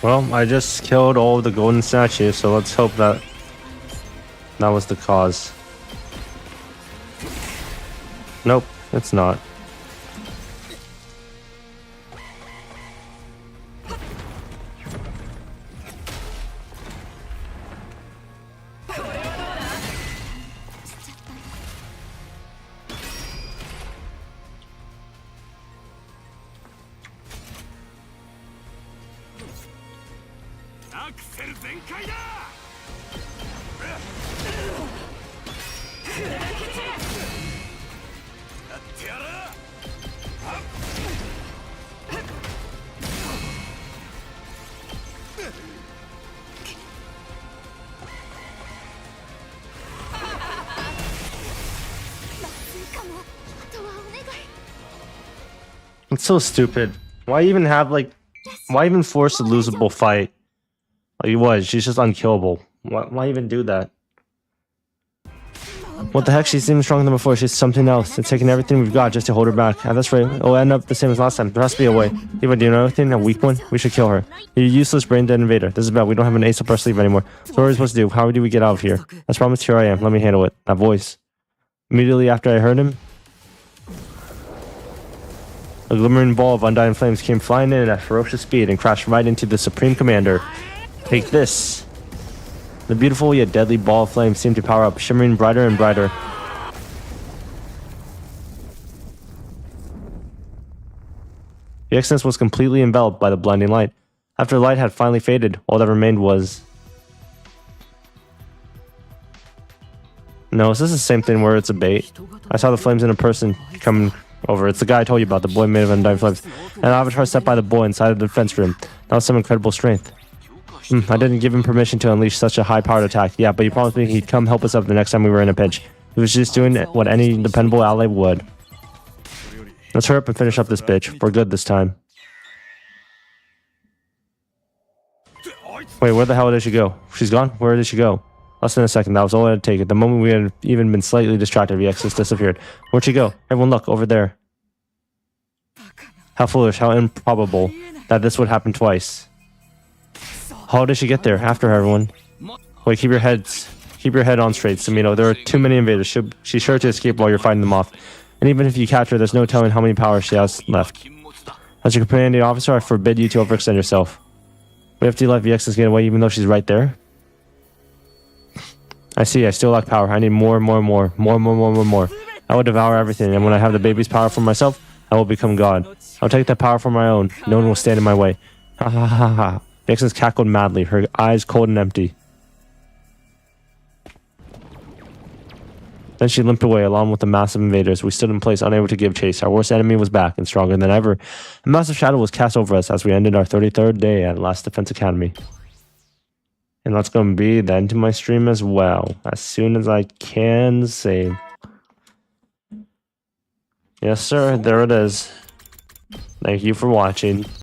Well, I just killed all the golden statues, so let's hope that that was the cause. Nope, it's not. It's so stupid. Why even have why even force a losable fight? Like what? She's just unkillable. Why even do that? What the heck? She seems stronger than before. She's something else. It's taking everything we've got just to hold her back. At this rate, it'll end up the same as last time. There has to be a way. Eva, do you know anything? A weak one? We should kill her. You're a useless brain-dead invader. This is bad. We don't have an ace up our sleeve anymore. So what are we supposed to do? How do we get out of here? As promised, here I am. Let me handle it. That voice. Immediately after I heard him, a glimmering ball of undying flames came flying in at ferocious speed and crashed right into the Supreme Commander. Take this. The beautiful yet deadly ball of flame seemed to power up, shimmering brighter and brighter. The Exodus was completely enveloped by the blinding light. After the light had finally faded, all that remained was... No, is this the same thing where it's a bait? I saw the flames in a person coming over. It's the guy I told you about, the boy made of undying flames. An avatar set by the boy inside of the defense room. That was some incredible strength. I didn't give him permission to unleash such a high-powered attack. Yeah, but he promised me he'd come help us out the next time we were in a pinch. He was just doing what any dependable ally would. Let's hurry up and finish up this bitch. For good this time. Wait, where the hell did she go? She's gone? Where did she go? Less than a second. That was all it had taken. The moment we had even been slightly distracted, the Exodus disappeared. Where'd she go? Everyone look, over there. How foolish, how improbable that this would happen twice. How did she get there? After her, everyone. Wait, keep your head on straight, Samino. There are too many invaders. She's sure to escape while you're fighting them off. And even if you capture her, there's no telling how many powers she has left. As your commanding officer, I forbid you to overextend yourself. We have to let the Exodus get away even though she's right there. I see, I still lack power. I need more. I will devour everything, and when I have the baby's power for myself, I will become God. I'll take that power for my own. No one will stand in my way. Ha ha ha ha. The Exodus cackled madly, her eyes cold and empty. Then she limped away along with the massive invaders. We stood in place, unable to give chase. Our worst enemy was back and stronger than ever. A massive shadow was cast over us as we ended our 33rd day at Last Defense Academy. And that's going to be the end to my stream as well. As soon as I can save. Yes, sir. There it is. Thank you for watching.